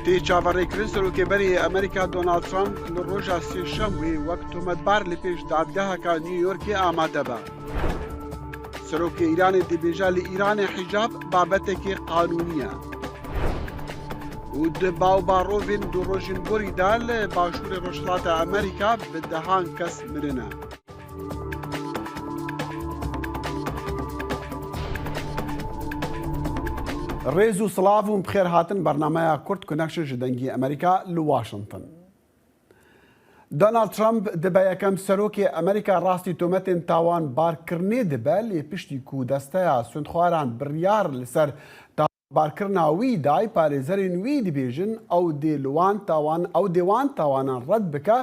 تێ چاوەڕێکردن سەرۆکێبەری ئەمریکا دۆناڵد ترامپ لە ڕۆژە سێشەموێ وەک تۆمەتبار لە پێش دادگاهەکە نیویۆرکی ئامادە بە. سەرۆکی ئیرانی دەبێژە لە ئیرانی حیجاب بابەتێکی قانونیە. و باو باڕۆڤین دوو ڕۆژین بۆریدا لە باشووری ڕۆژهەڵاتە ئەمریکا بە دەهان کەس مرنە. ڕێز و سڵاو و بخێر هاتن بەرنامەیە کورت کونەکشن ji dengî ئەمریکا li Washington. Donald Trump dibe yekem serokê Amerîka rastî tometên tawanbarkirinê dibe lê piştî ku desteya sûndxwaran biryar li ser tawanbarkirina wî day parêzerên wî dibêjin ew dê wan tawanan red bike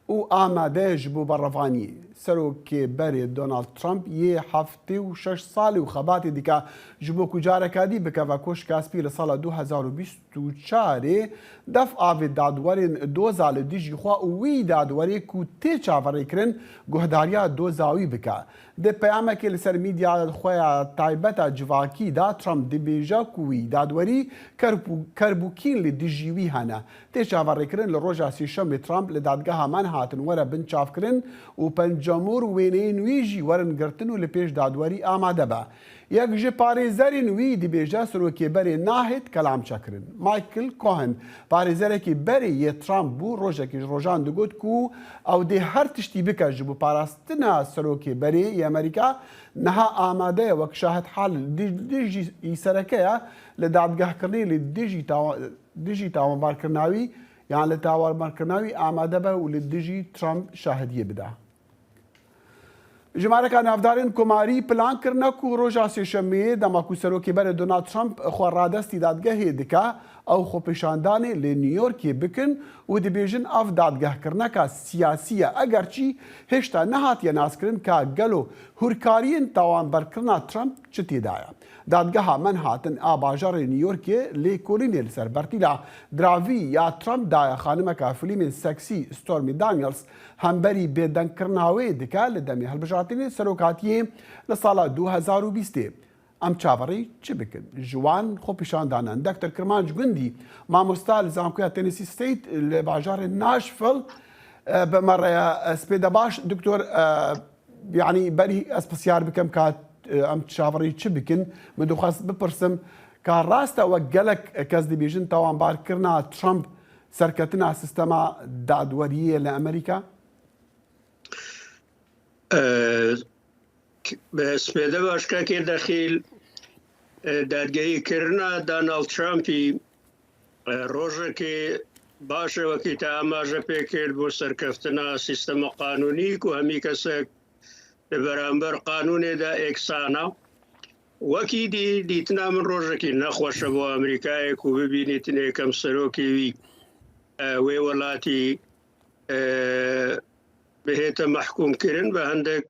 û amade ji bo berrevaniyê. Serokêberê Donald Trump yê 76 salî û xebatê dike ji bo ku careka dî bikeve koşka spî li sala 2024 def avê dadwerên doza li dijî xwe û wî dadwerê ku tê çaverêkirin guhdariya doza wî bike. Di peyamekê li ser mîdya xwe ya taybeta civakî da Trump dibêje ku wî dadwerî kerbûkîn li dijî wî hene. Tê çaverêkirin li roja sêşemê Trump li dadgeha Manhattan were bin çavkirin û pencemûr wêneyên wî jî werin girtin û li pêş dadwerî amade be. Yek ji parêzerên wî dibêje serokêberê nahêt kelamçekirin. Michael Cohen parêzerekî berê yê Trump bû rojekî ji rojan digot ku ew dê her tiştî bike ji bo parastina serokêberê yê Amerîka niha amade ye wek şahidhal dijî îserekeya li dadgehkirinê li dijî tawanbarkirina wî yan li tawanbarkirina wî amade be û li dijî Trump şahidiyê bide. Jimareka navdarên komarî plan kirine ku roja sêşemeyê dema ku serokêberê Donald Trump xwe radestî dadgehê dike ew xwepêşandanê lê New Yorkê bikin û dibêjin ev dadgehkirineka siyasî ye egerçî hêşta nehatiye naskirin ka gelo hûrkariyên tawanberkirina Trump çi têda ye. Dadgeha Manhattan a bajarê New Yorkê lê kolînê li ser bertîla dravî ya Trump daye xanimeka filîmên seksî Stormy Daniels hemberî bêdengkirina wê dike li demê hilbijartinê serokatiyê li sala 2020. Em çaverî çi bikin? Ji wan xwepêşandanan Dr. Kirmanc Gundî mamosta li Zankoya Tennessee State li bajarê Nashville bi me re spêde baş Dr. Yani berî ez pisyar bikim ka em çaverî çi bikin min dixwast bipirsim ka rast e wek gelek kes dibêjin tawanbarkirina Trump serketina sistema dadweriyê li Amerîka? Spêde başkekê dexîl dadgehîkirina Donald Trumpî rojekê baş e wekî te amaje pêkir bo serkeftina sîstema qanûnî ku hemî kesek li beramber qanûnê de eksana. Wekî dîtina min rojekî nexweş e bo Amerîkayê ku bibînîtin yekem serokê wî wê welatî bihête mehkûmkirin bi hendek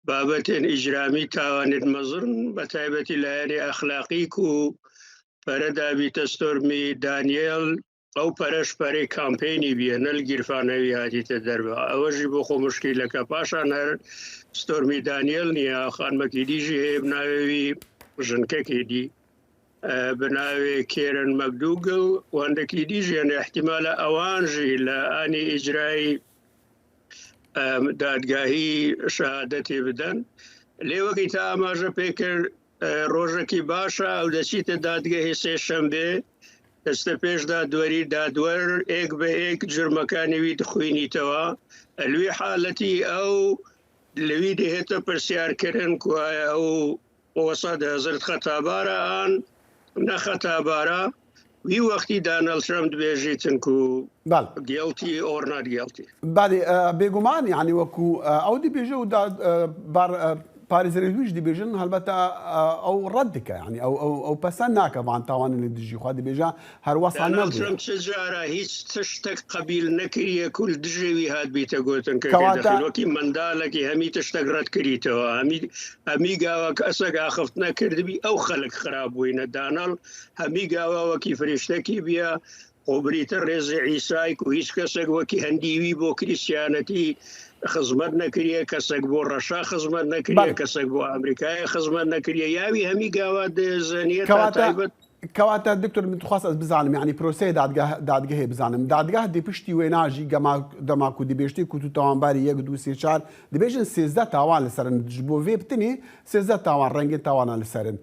babetên îcramî tawanên mezin bi taybetî layerê exlaqî ku pere dabîte Stormy Daniel ew pereşperê kampênî bûye ne li gîrfane wî hatîte derve. Ew jî bo xwe muşkîleke paşan her Stormy Daniel niye xanmekî dî jî heye bi navê wî jinkekê dî bi navê Karen McDougal û hindekî dî jî hene ihtimala ewan jî li anî îcrayî dadgahî şehadetê bidin. Lê wekî te amaje pêkir rojekî baş e ew deçîte dadgehê sêşembe deste pêş dadwerî dadwer êk bi êk cürmekanê wî dixwînîtewa. Li wî haletî ew li wî dihête pirsyarkirin ku aya ew wesa dihezir xetabar e an ne xetabara. Wî wextî Donald Trump dibêjîtin ku guilty or not guilty. Belê bêguman yani wekû ew dibêje û parêzerê wî jî dibêjin helbete ew red dike yani ew pesend nake van tawanên li dijî xwe dibêje her wesa Donald Trump çi cara hîç tiştek qebîl nekiriye ku li dijî wî hat bîte gotin wekî mendalekî hemî tiştek red kirîtewa hemî gawa kesek axeft nekirdibî ew xelek xirab bûyne. Donald hemî gawa wekî firîştekî biye قبريت الرزع عيساي كويس كسك وكي هنديوي بو كريستيانتي خزمت نكريه كسك بو رشا خزمت نكريه كسك بو امريكا خزمت نكريه ياوي همي قواد زانيه تايبت كواتا دكتور من تخصص بزانم يعني بروسي دادگاه بزانم دادگاه دی پشتی ویناجی دما کو دی بيشتي کو تو توانباری 1 2 3 4 دی بيجن 13 تاوان لسرن جبو في بتني 13 تاوان رنگ تاوان لسرن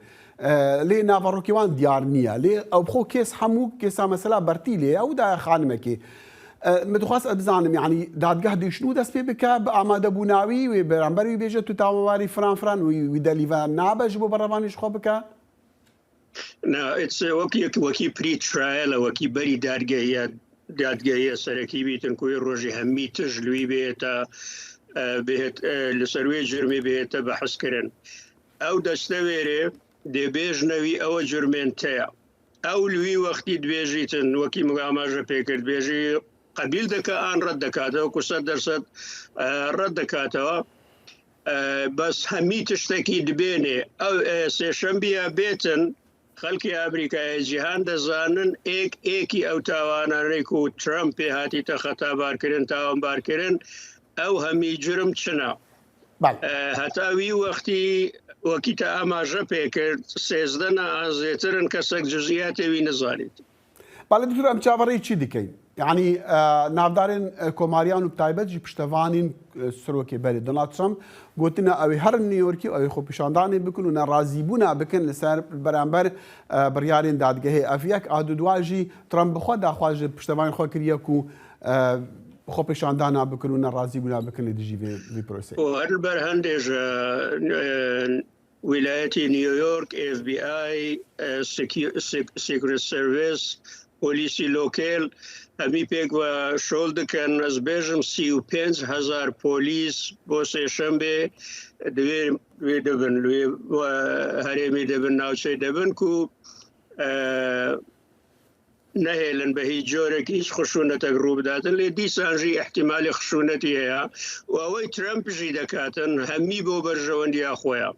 لي نافاروكيوان ديار نيا لي او بخو كيس حمو كيسا مثلا برتيلي او دا خانمكي متخصص بزانم يعني دادگاه دی شنو دست بك باماده بوناوي و برانبري بيجه تو توانباری فران و دليفا نابج بو برانش خو بك. No, it's وكي بري ترايل وكي بري دادگاهی سرکی بیتن کوی روزی همی تجلوی بیتا بهت لسروی جرمی بیتا بحث کرن او دستویره دی بیج نوی او جرمین تیا او لوی وقتی دبیجیتن وکی مقاماجه پیکرد بیجی قبیل دکا آن رد دکاتا و کسد درصد رد دکاتا بس همی تشتکی دبینه او سیشنبیا بیتن خلکی امریکای جهان دزانن ایکی او تاوانانی کو ترامپ هاتی تا خطا بار کرن تاوان بار کرن او همی جرم چنا هتاوی وقتی تا آماجه پیکرد 13 آزیترن کسک جزئیاتی وی نزانید. بله دکتور ام چاوری چی دیکن؟ يعني نافدارين كوماريان وبتايبت جي بشتفانين سروكي بري دونالد ترامب قلتنا اوي هر نيويوركي اوي خو بشانداني بكن ونرازيبونا بكن لسر برانبر بريارين دادگهي افيك ادو دواجي ترامب خو دا خواج بشتفانين خو كرياكو خو بشاندانا بكن ونرازيبونا بكن لدجي في بروسي وهربر هندج ولاية نيويورك FBI سيكريت سيرفيس پلیسی لوکل همی پیک و شول دکن از بیشم 35,000 پلیس با سهشنبه دوی دبن لوی هرمی دبن ناوچه دبن کو نهیلن به هیچ جوره که هیچ خشونت روب دادن لی دیسانجی احتمال خشونتی هیا و اوی ترامپ جی دکاتن همی بو برجواندی اخویا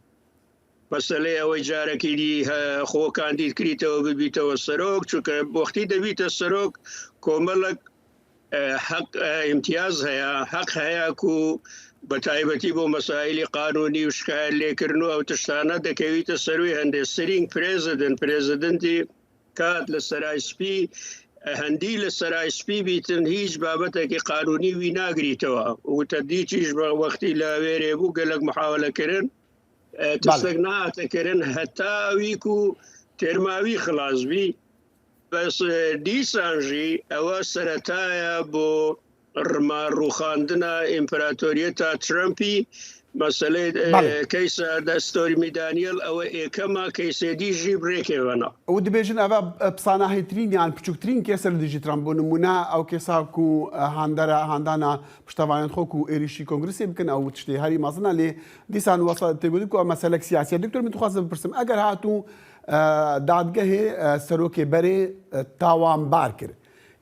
مسئله اوی جاره که دی خو کاندید کریته و ببیته و سروک چونکه وقتی دویته سروک کوملک حق امتیاز هیا حق هیا کو بتایبتی بو مسائل قانونی و شکایل لیکرنو او تشتانه دکویت سروی هنده سرینگ پریزیدنتی کات لسرای سپی هندی لسرای سپی بیتن هیچ بابته که قانونی وی ناگریتوا و تدیچیش وقتی لاویره بو گلک محاوله کرن تستغنى تكرن حتى ويكو ترماوي خلاص بي بس ديسانجي او سرتايا بو رما روخاندنا امبراطوريتا ترامبي مسألة كيس دستوري ميدانيال او ايكما كيس دي جي بريكي وانا ودي بيجن ابا بصاناهي ترين يعني بچوكترين كيسر ديجي ترامبو نمونا او كيساكو هاندانا بشتوانيان خوكو ايريشي كونغرسي بكن او تشتي هاري مازنا لي ديسان وصل تقولكو مسألة سياسية دكتور من تخصص برسم اگر هاتو دادگاه سروكي بري تاوان باركر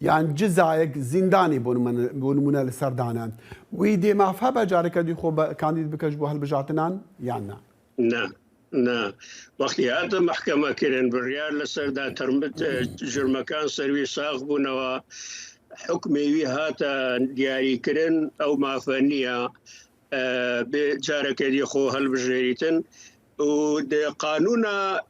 يعني جزايك زنداني بونمونا لسردانان ويدي ما فها جارك دي خو كانديد بكجبو هالبجاتنان يعني نا وقتی هذا محكمة كرن بالريال لسردان ترمت جرمكان سروي صاغبونا و حكمي وي هاتا دياري كرن او مافانية بجارك دي خو هالبجريتن و قانون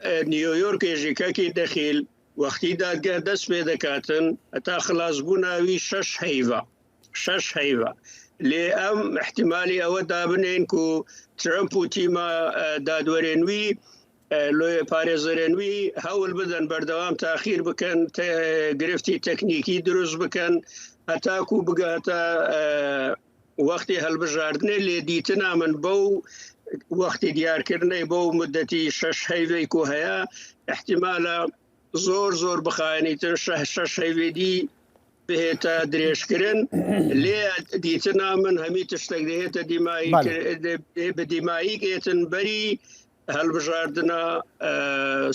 نيويورك يجيكاكي دخيل وقتی دادگاه دست پیدا کردن تا خلاص بوناوی 6 حیوه لی ام احتمالی او دابنین کو ترامپ و تیما دادورینوی لوی پارێزەرێنوی هەوڵ بدەن بەردەوام تاخیر بکەن گرفتی تەکنیکی دروست بکەن هەتاکو بگاتە وەختی هەڵبژاردنێ لێ دیتنا من بەو وەختی دیارکردنەی بەو مدەتی 6 حیوەی کو هەیە احتمالە زور بخاینیتن 6 حیوێدی بهێتە درێژکردن لێ دیتنا من هەمی تشتێک دەهێتە دیمایی بە دیمایی گێتن بەری هەڵبژاردنە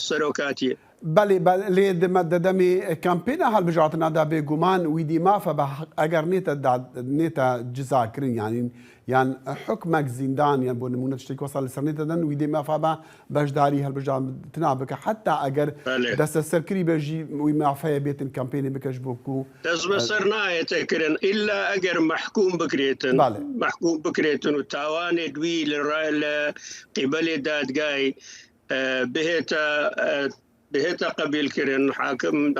سەرۆکاتیە بله لێ دەدەمی کەمپێنە هەڵبژاردنەدا بێگومان ویدی مافە بە ئەگەر نێتە جزاکردن یان حکمێک زیندان یان بۆ نمونە شتێک وەسا لەسەر نێتەدەن ویدی مافە بە بەشداری هەڵبژاردنە بکە حتا ئەگەر دەستە سەرکردی بەژی وی مافەیە بێتن کەمپێنی بکەش بۆکو دەست بەسەر نایەتەکردن ئیلا ئەگەر محکوم بکرێتن و تاوانێ دوی لە قیبەلێ دادگای بهێتە بهێتە قبیلکردن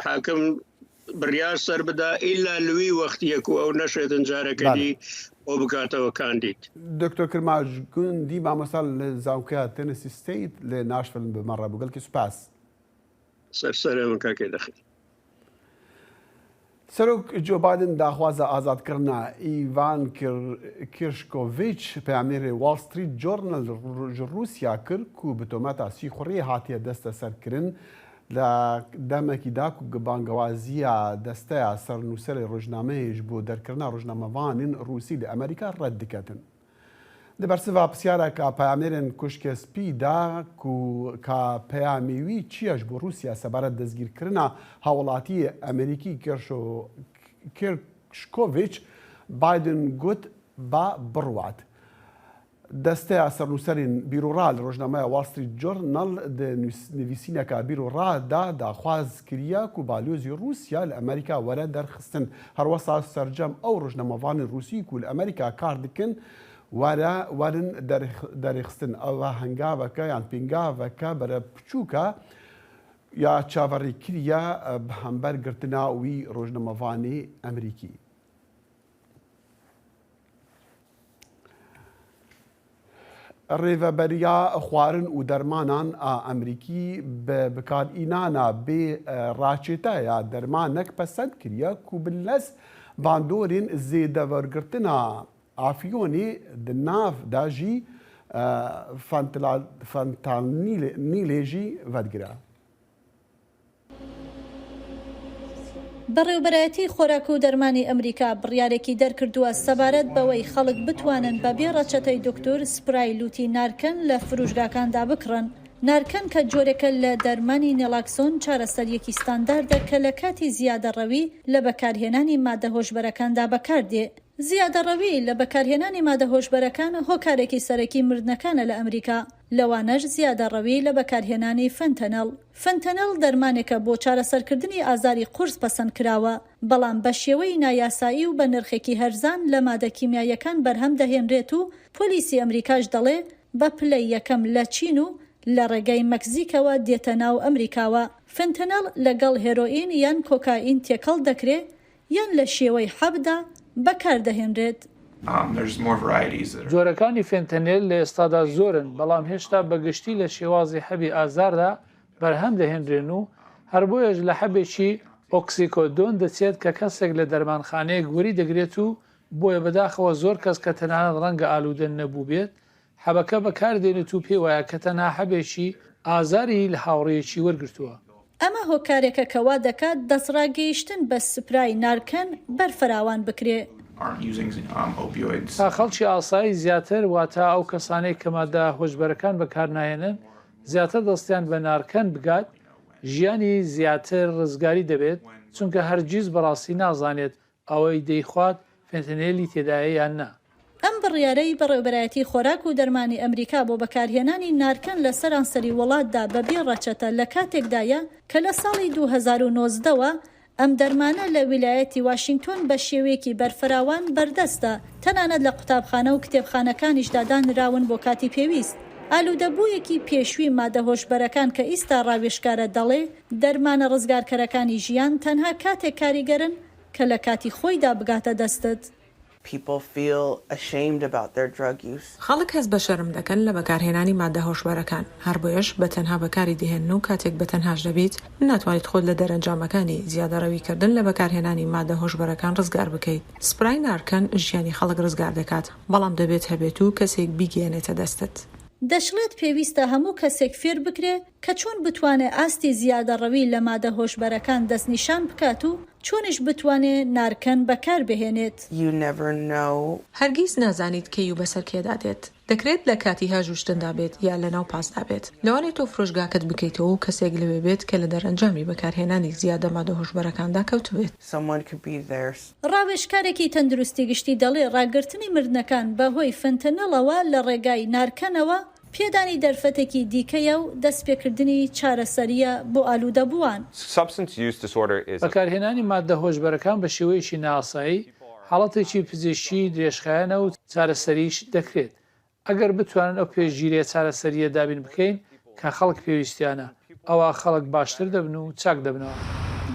حاکم بڕیار سەر بدا ئیلا لوی وەختیەک و ئەو نەشێتن جارەکەی بۆ بکاتەوە کاندید. دکتۆر کرماش گوندی مامۆستا لە زانکۆیا تێنسی ستەیت لە ناشڤیل بمەڕە بووگەڵکی سوپاس. سەرسەرێمە کاکێ دەخێت. سەرۆک جۆ بایدن داخوازە ئازادکردنا ئیڤان کیرشکۆڤیچ پەیامنێرێ واڵ ستریت جۆرنەل ji رووسیا کرد و bi تۆمەتا سیخوڕێ هاتیە دەستە سەرکردن لە دەمێکیدا و بانگەوازیە دەستەیە سەرنووسەرێ ڕۆژنامەیەش بۆ دەرکردنا ڕۆژنامەوانین رووسی لە ئەمریکا ڕەت دکەتن. دەبەرسڤا پرسیارێکە پەیامنێرên کوشکە سپیدا و کە پەیامێوی چیەش بۆ رووسیا سەبارەت دەستگیرکردنا هاوڵاتی ئەمریکی کیرشکۆڤیچ بایدن گوت با بڕوات. دەستەیە سەرنووسەرین بیرۆڕا لە ڕۆژنامەیە واڵ ستریت جۆرنەڵ نویسینەکە بیرۆڕادا داخواز کریە و بالۆزی رووسیا لە ئەمریکا وەرە دەرخستن هەروەسا سەرجەم ئەو ڕۆژنامەوانی رووسی و لە ئەمریکا کار دکن وارن دەرخستن ئەوە هەنگاوەکە یان پێنگاوەکە بەرە بچووکە یا چاوەڕێ کریە هەمبەر گرتنا وی ڕۆژنامەوانی ئەمریکی. ڕێڤەبەریە خواردن و دەرمانان ئەمریکی بە بەکارئینانە بێ ڕاچێتایە دەرمانەک پەسەند کریە و بلەس باندۆرین زێدەوەرگرتنا ئافیۆنی دناڤدا ژی فەنتانیلێژی ڤەرگرە. بەڕێوەبەرایەتی خۆراک و دەرمانی ئەمریکا بڕیارێکی دەرکردووە سەبارەت بەوەی خەڵک بتوانن بەبێ ڕەچەتەی دکتۆر سپرای لوتی نارکەن لە فروشگاکاندا بکڕن. نارکەن کە جۆرێکە لە دەرمانی نێڵاکسۆن چارەسەریەکی ستانداردە کە لە کاتی زیادەڕەوی لە بەکارهێنانی مادە هۆشبەرەکاندا بەکاردێ. زیادەڕەوی لە بەکارهێنانی مادە هۆشبەرەکان هۆکارێکی سەرەکی مردنەکانە لە ئەمریکا، لەوانەش زیادەڕەوی لە بەکارهێنانی فەنتەنەڵ. فەنتەنەڵ دەرمانێکە بۆ چارەسەرکردنی ئازاری قورس پەسەند کراوە، بەڵام بە شێوەی نایاسایی و بە نرخێکی هەرزان لە مادە کیمیاییەکان بەرهەم دەهێنرێت و پۆلیسی ئەمریکاش دەڵێ بە پلەی یەکەم لە چین و لە ڕێگەی مەکزیکەوە دێتە ناو ئەمریکاوە. فەنتەنەڵ لەگەڵ هێرۆئین یان کۆکائین تێکەڵ دەکرێت یان لە شێوەی حەبدا بەکاردەهێنرێت. جۆرەکانی فێنتەنێل لە ئێستادا زۆرن، بەڵام هێشتا بەگشتی لە شێوازی حەبی ئازاردا بەرهەم دەهێنرێن و هەر بۆیەش لە حەبێکی ئۆکسیکۆدۆن دەچێت کە کەسێک لە دەرمانخانەیە گوێری دەگرێت و بۆیە بەداخەوە زۆر کەس کە تەنانەت ڕەنگە ئالوودە نەبوو بێت حەبەکە بەکاردێنێت و پێ وایە کە تەنها حەبێکی ئازاری لە هاوڕێیەکی وەرگرتووە. ئەمە هۆکارێکە کەوا دەکات دەسڕاگەیشتن بە سپرای نارکەن بەرفراوان بکرێ. تا خەڵکی ئاسایی زیاتر واتە ئەو کەسانەی کە مادە هۆشبەرەکان بەکارناهێنن زیاتر دەستیان بە نارکەن بگات، ژیانی زیاتر ڕزگاری دەبێت چونکە هەرگیز بەڕاستی نازانێت ئەوەی دەیخوات فێنتەنێلی تێدایە یان نا. ئەم بڕیارەی بەڕێوەبەرایەتی خۆراک و دەرمانی ئەمریکا بۆ بەکارهێنانی نارکەن لە سەرانسەری وڵاتدا بەبێ ڕەچەتە لە کاتێکدایە کە لە ساڵی 2019ەوە ئەم دەرمانە لە ویلایەتی واشنگتۆن بە شێوەیەکی بەرفراوان بەردەستە، تەنانەت لە قوتابخانە و کتێبخانەکانیشدا دانراون بۆ کاتی پێویست. ئالوودەبوویەکی پێشووی مادە هۆشبەرەکان کە ئیستا ڕاوێژکارە دەڵێ دەرمانە ڕزگارکەرەکانی ژیان تەنها کاتێک کاریگەرن کە لە کاتی خۆیدا بگاتە دەستت. خەڵک هەست بە شەرم دەکەن لە بەکارهێنانی مادە هۆشبەرەکان، هەر بۆیەش بە تەنها بەکاری دێهێن و کاتێک بە تەنهاش دەبیت ناتوانیت خۆت لە دەرەنجامەکانی زیادەڕەویکردن لە بەکارهێنانی مادە هۆشبەرەکان ڕزگار بکەیت. سپرای نارکەن ژیانی خەڵک ڕزگار دەکات، بەڵام دەبێت هەبێت و کەسێک بیگەێنێتە دەستت. دەشڵێت پێویستە هەموو کەسێک فێر بکرێ کە چۆن بتوانێت ئاستی زیادەڕەوی لە مادە هۆشبەرەکان دەستنیشان بکات و چۆنش بتوانێت نارکەن بەکار بهێنێت. هەرگیز نازانیت کەی و بەسەر کێدادێت. دەکرێت لە کاتی هاژوشتندا بێت یا لە ناو پاسدا بێت. لەوانێت تۆ فرۆشگاکەت بکەیتەوە و کەسێک لەوێ بێت کە لە دەرەنجامی بەکارهێنانی زیادە مادە هۆشبەرەکاندا کەوت بێت. ڕاوێژکارێکی تەندروستی گشتی دەڵێ ڕاگررتنی مردنەکان بەهۆی فەنتەنەڵەوە لە ڕێگای نارکەنەوە پێدانی دەرفەتێکی دیکەیە و دەستپێکردنی چارەسەریە بۆ ئالوودەبووان. بەکارهێنانی مادە هۆشبەرەکان بە شێوەیەکی ناسایی حاڵەتێکی پزیشکی درێژخایەنە و چارەسەریش دەکرێت ئەگەر بتوانن ئەو پێشگیریە چارەسەریە دابین بکەین کە خەڵک پێویستیانە ئەوە خەڵک باشتر دەبن و چاک دەبنەوە.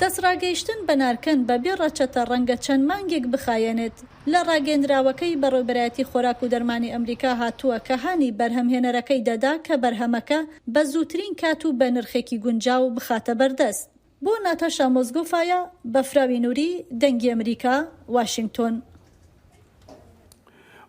دەستڕاگەیشتن بە نارکەن بەبێ ڕەچەتە ڕەنگە چەند مانگێک بخایەنێت لە ڕاگەندراوەکەی بەڕێوەبەرایەتی خۆراک و دەرمانی ئەمریکا هاتووە کە هانی بەرهەمهێنەرەکەی دەدا کە بەرهەمەکە بە زووترین کات و بە نرخێکی گونجاو بخاتە بەردەست. بۆ ناتاشا مۆزگۆفایە بەفراوی نووری دەنگی ئەمریکا واشنگتۆن.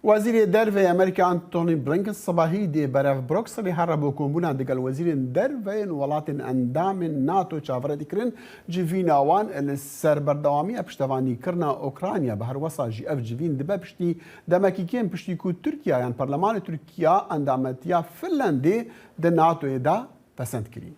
وەزیری دەرڤێ ئەمریکا ئەنتۆنی بلینکن سەباهی دێ بەرەف بروکسلی هەرە بۆ کۆمبوونان دەگەڵ وەزیرên دەرڤێن وڵاتên ئەندامên ناتۆ چاوەڕێتیکردن جivî ناوان li ser berdewamiya piştevanîkirina Ukrayna bi herwesa jî ev civîn dibe piştî demekîkên piştî ku Tirkiye yan Parlemanê Tirkiya endametiya Finlandê di NATO'ya da pesend kirî.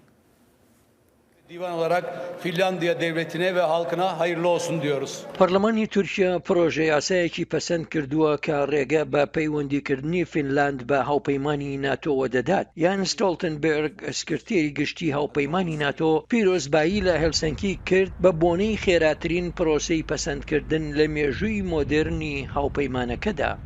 Divan olarak Finlandiya devletine ve halkına hayırlı olsun diyoruz. Parlamentoy Türkiye proje yasayekî pesend kirduwa ka rêge bi peywendîkirnî Finland bi hawpeymanî NATO we dedat. Jens Stoltenberg, sekreterî giştî hawpeymanî NATO, pîrozbayî li Helsinkî kird bi bonî xêratirîn proseyê pesendkirdin li mêjûyî modernî hawpeymanekeda.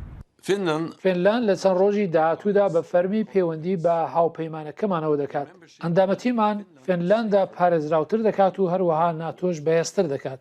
فینلاند لە چەند ڕۆژی داهاتوودا بە فەرمی پەیوەندی بە هاوپەیمانەکەمانەوە دەکات. ئەندامەتیمان فینلاندا پارێزراوتر دەکات و هەروەها ناتۆش بەهێزتر دەکات.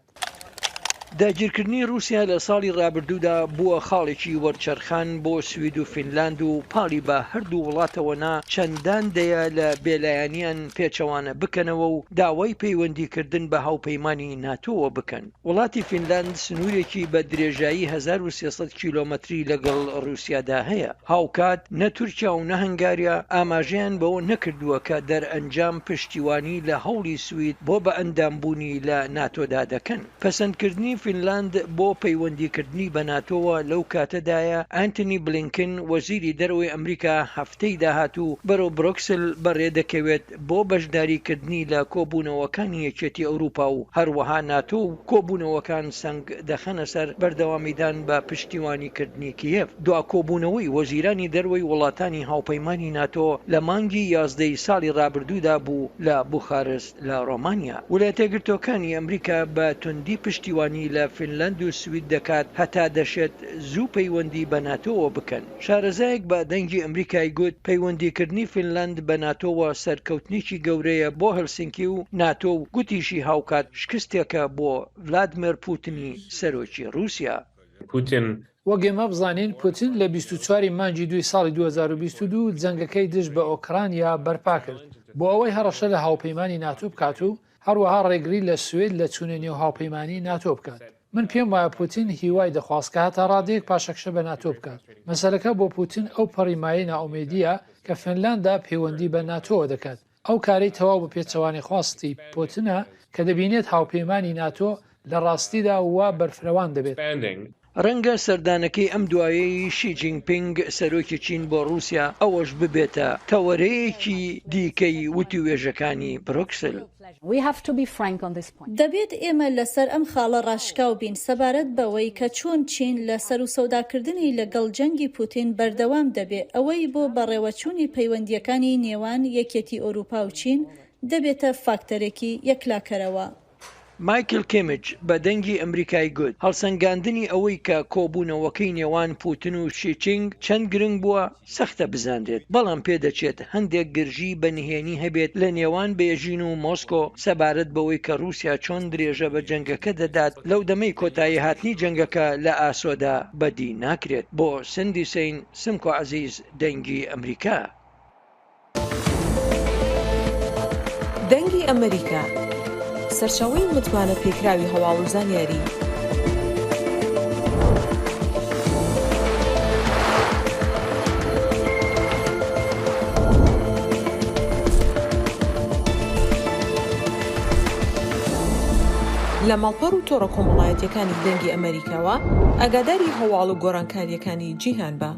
داگیرکردنی رووسیا لە ساڵی ڕابردوودا بووە خاڵێکی وەرچەرخان بۆ سوید و فینلاند و پاڵی بە هەردوو وڵاتەوەنا چەندان دەیە لە بێلایەنیان پێچەوانە بکەنەوە و داوای پەیوەندیکردن بە هاوپەیمانی ناتۆوە بکەن. وڵاتی فینلاند سنوورێکی بە درێژایی 1300 کیلۆمەتری لەگەڵ رووسیادا هەیە. هاوکات نە تورکیا و نە هەنگاریا ئاماژەیان بەوە نەکردووە کە دەرئەنجام پشتیوانی لە هەوڵی سوید بۆ بە ئەندامبوونی لە ناتۆدا دەکەن. پەسەندکردنی فینلاند بۆ پەیوەندیکردنی بە ناتۆوە لەو کاتەدایە ئەنتۆنی بلینکن وەزیری دەرەوەی ئەمریکا هەفتەی داهاتوو بەرەو بروکسل بەڕێدەکەوێت بۆ بەشداریکردنی لە کۆبوونەوەکانی یەکێتی ئەوروپا و هەروەها ناتۆ و کۆبوونەوەکان سنگ دەخەنە سەر بەردەوامیدان بە پشتیوانیکردنی کیێف. دوا کۆبوونەوەی وەزیرانی دەرەوەی وڵاتانی هاوپەیمانی ناتۆ لە مانگی 11 ساڵی ڕابردوودا بوو لە بوخارست لە ڕۆمانیا. ویلایەتە یەکگرتووەکانی ئەمریکا بە توندی پشتیوانی لە فینلاند و سوید دەکات هەتا دەشێت زوو پەیوەندی بە ناتۆوە بکەن. شارەزایەک بە دەنگی ئەمریکای گوت پەیوەندیکردنی فینلاند بە ناتۆوە سەرکەوتنیی گەورەیە بۆ هەلسینکی و ناتۆ و گوتیشی هاوکات شکستێکە بۆ ڤلادیمیر پوتینی سەرۆکی رووسیا. وەک ئێمە بزانین پوتین لە 24 مانگی 2 ساڵی 2022 جەنگەکەی دژ بە ئۆکرانیا بەرپا کرد بۆ ئەوەی هەڕەشە لە هاوپەیمانی ناتۆ بکات و هەروەها ڕێگری لە سوێد لە چوونە نێو هاوپەیمانی ناتۆ بکات. من پێم وایە پوتین هیوای دەخواست کە هەتا ڕادەیەک پاشەکشە بە ناتۆ بکات. مەسەلەکە بۆ پوتین ئەو پەڕیمایی ناومێدیە کە فینلاندا پەیوەندی بە ناتۆوە دەکات. ئەو کارەی تەواو بە پێچەوانی خواستی پوتینە کە دەبینێت هاوپەیمانی ناتۆ لە ڕاستیدا وا بەرفرەوان دەبێت. ڕەنگە سەردانەکەی ئەم دوایەی شی جینپینگ سەرۆکی چین بۆ رووسیا ئەوەش ببێتە تەوەرەیەکی دیکەی وتوێژەکانی بروکسل. دەبێت ئێمە لەسەر ئەم خاڵە ڕاشکاو بین سەبارەت بەوەی کە چۆن چین لە سەر و سەوداکردنی لەگەڵ جەنگی پوتین بەردەوام دەبێت ئەوەی بۆ بەڕێوەچوونی پەیوەندیەکانی نێوان یەکێتی ئەوروپا و چین دەبێتە فاکتەرێکی یەکلاکەرەوە. مایکل کێمج بە دەنگی ئەمریکای گوت هەڵسەنگاندنی ئەوەی کە کۆبوونەوەکەی نێوان پوتین و شیچینگ چەند گرنگ بووە سەختە بزاندێت بەڵام پێدەچێت هەندێک گرژی بەنهێنی هەبێت لە نێوان بێژین و مۆسکۆ سەبارەت بەوەی کە رووسیا چۆن درێژە بە جەنگەکە دەدات لەو دەمەی کۆتایی هاتنی جەنگەکە لە ئاسۆدا بەدی ناکرێت. بۆ سندی سین سمکۆ عەزیز دەنگی ئەمریکا. دەنگی ئەمریکا سەرچاوەی متمانە پێکراوی هەواڵ و زانیاری. لە ماڵپەڕ و تۆڕە کۆمەڵایەتیەکانی دەنگی ئەمریکاوە ئاگاداری هەواڵ و گۆڕانکاریەکانی جیهان بە.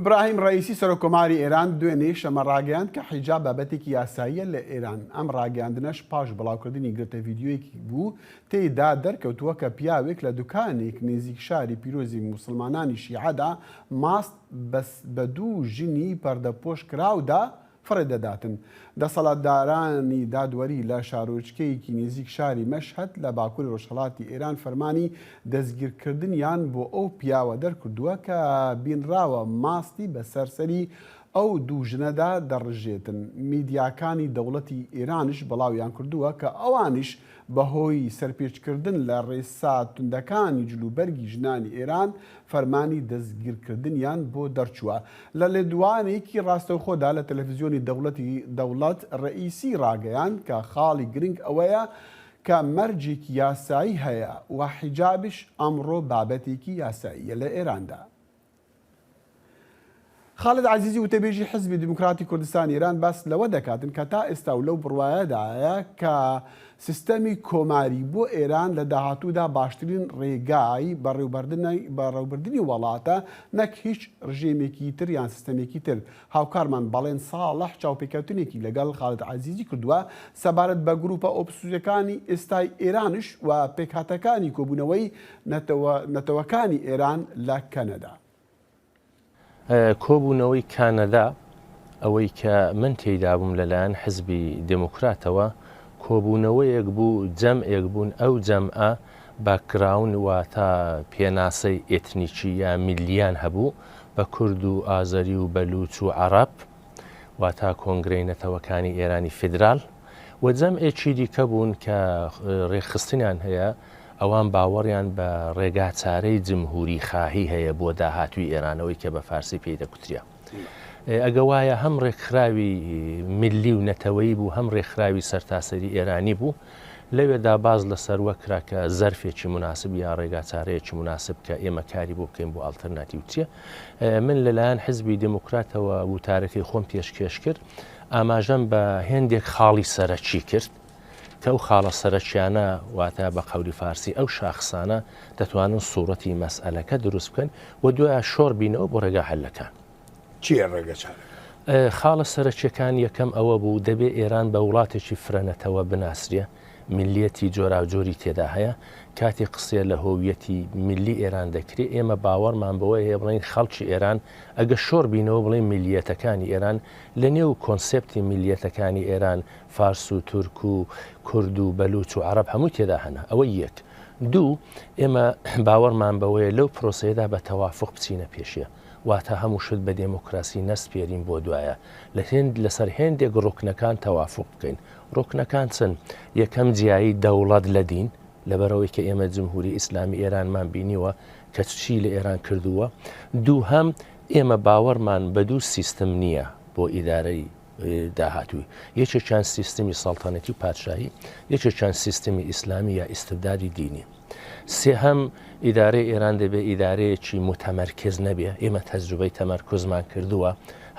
براهیم ڕئیسی سەرۆکۆماری ئێران دوێنێ شەمە ڕاگەیاند کە حیجاب بابەتێکی یاساییە لە ئێران. ئەم ڕاگەیاندنەش پاش بڵاوکردنی گرتە ڤیدیۆیەکی بوو تێیدا دەرکەوتووە کە پیاوێک لە دوکانێک نزیک شاری پیرۆزی موسڵمانانی شیعەدا ماست بە دوو ژنی پەردەپۆش کراودا فڕێدەداتن. دەسەڵاتدارانی دادوەری لە شارۆچکەیەکی نزیک شاری مەشهەد لە باکووری ڕۆژهەڵاتی ئێران فەرمانی دەستگیرکردنیان بۆ ئەو پیاوە دەرکردووە کە بینراوە ماستی بە سەرسەری ئەو دوو ژنەدا دەڕژێتن. میدیاکانی دەوڵەتی ئێرانش بەڵاویان کردووە کە ئەوانش بەهۆی سەرپێچکردن لە ڕێسا توندەکانی جلوبەرگی ژنانی ئێران فەرمانی دەستگیرکردنیان بۆ دەرچووە. لە لێدوانێکی ڕاستەوخۆدا لە تەلەڤیزیۆنی دەوڵەت ڕئیسی ڕاگەیان کە خاڵی گرنگ ئەوەیە کە مەرجێکی یاسایی هەیە و حیجابش ئەمڕۆ بابەتێکی یاساییە لە ئێراندا. خالد عزیزی وتەبێژی حزبی دیموکراتی کوردستان ئێران باس لەوە دەکاتن کە تا ئێستا و لەو بڕوایەدایە کە سیستەمی کۆماری بۆ ئێران لە داهاتوودا باشترین ڕێگای بەڕێوەبردننی وڵاتە نەک هیچ ڕژێمێکی تر یان سیستەمێکی تر. هاوکارمان بەڵێن ساڵح چاوپێکەوتنێکی لەگەڵ خالد عزیزی کردووە سەبارەت بە گروپە ئۆپسیۆنەکانی ئێستای ئێرانش و پێکهاتەکانی کۆبوونەوەی نەتەوەکانی ئێران لە کەنەدا. کۆبوونەوەی کانەدا ئەوەی کە من تێیدا بووم لەلایەن حزبی دموکراتەوە کۆبوونەوەیەک بوو جەمعێک بوون ئەو جەمعە باکراون و تا پێناسەی ئێتنیکی یا میلیان هەبوو بە کورد و ئازەری و بەلوچ و عەرەب و تا کۆنگرەی نەتەوەکانی ئێرانی فیدرال و جەمعێکی دیکە بوون کە ڕێخستنیان هەیە ئەوان باوەڕیان بە ڕێگاچارەی جمهوری خاهی هەیە بۆ داهاتووی ئێرانەوەی کە بە فارسی پێی دەکوتریا. ئەگە وایە هەم ڕێکخراوی میلی و نەتەوەیی بوو هەم ڕێکخراوی سەرتاسەری ئێرانی بوو لەوێدا باز لەسەر وەکرا کە زەرفێکی مناسب یا ڕێگاچارەیەکی مناسب کە ئێمە کاری بۆ بکەین بۆ ئالتەرناتیو چییە. من لەلایەن حزبی دموکراتەوە وتارەکەی خۆم پێشکێش کرد ئاماژەم بە هێندێک خاڵی سەرەکی کرد کە ئەو خاڵە سەرەکیانە واتە بە قەولی فارسی ئەو شاخصانە دەتوانن سوورەتی مەسئلەکە دروست بکەن و دوایە شۆڕ بینەوە بۆ ڕێگا حەلەکان. چیە ڕێگەچارە؟ خاڵە سەرەکیەکان یەکەم ئەوە بوو دەبێ ئێران بە وڵاتێکی فرەنەتەوە بناسرێ میلیەتی جۆراوجۆری تێدا هەیە کاتی قسێ لە هۆویەتی میلی ئێران دەکرێت ئێمە باوەڕمان بەوە هەیە بڵین خەڵکی ئێران ئەگە شۆڕ بینەوە بڵین میلیەتەکانی ئێران لە نێو کۆنسپتی میلیەتەکانی ئێران فارس و تورک و کورد و بەلوچ و عەرەب هەموو تێدا هەنا. ئەوە یەک. دوو ئێمە باوەڕمان بەوەیە لەو پرۆسەیەدا بە تەوافق بچینە پێشیە واتە هەموو شت بە دێموکراسی نەسپێرین بۆ دوایە لەسەر هێندێک ڕوکنەکان تەوافق بکەین. ڕوکنەکان چەند یەکەم جیایی دەوڵەت لە دین لەبەرەوەی کە ئێمە جمهوری ئیسلامی ئێرانمان بینیوە کە چی لە ئێران کردووە. دوو هەم ئێمە باوەڕمان بە دوو سیستم نییە بۆ ئیدارەی داهاتووی یەکێکیان سیستمی سەڵتانەتی و پادشاهی یەکێکیان سیستمی ئیسلامی یا ئیستبدادی دینی. سێهەم ئیدارەی ئێران دەبێت ئیدارەیەکی متەمەرکز نەبێ. ئێمە تەجروبەی تەمەرکۆزمان کردووە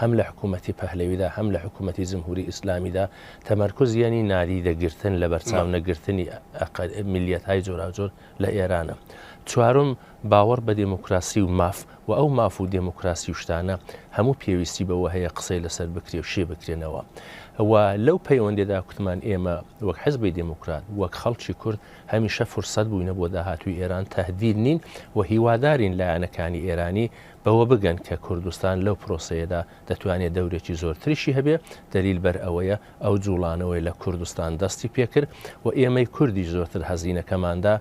هەم لە حکوومەتی پەهلەویدا هەم لە حکوومەتی جمهوری ئیسلامیدا تەمەرکۆز یانی ناریدەگرتن لە بەرچاو نەگرتنی میلیەت‌های جۆراوجۆر لە ئێرانە. چوارم باوەڕ بە دێموکراسی و ماف و ئەو ماف و دێموکراسی و شتانە هەموو پێویستی بەوە هەیە قسەی لەسەر بکرێ و شێ بکرێنەوە. و لەو پەیوەندێدا کوتمان ئێمە وەک حزبی دموکرات وەک خەڵکی کورد هەمیشە فرسەت بووینە بۆ داهاتووی ئێران تەهدید نین و هیوادارین لایەنەکانی ئێرانی بەوە بگەن کە کوردستان لەو پرۆسەیەدا دەتوانێت دەورێکی زۆرتریشی هەبێ. دلیل بەر ئەوەیە ئەو جوڵانەوەی لە کوردستان دەستی پێکرد و ئێمەی کوردی زۆرتر هەزینەکەماندا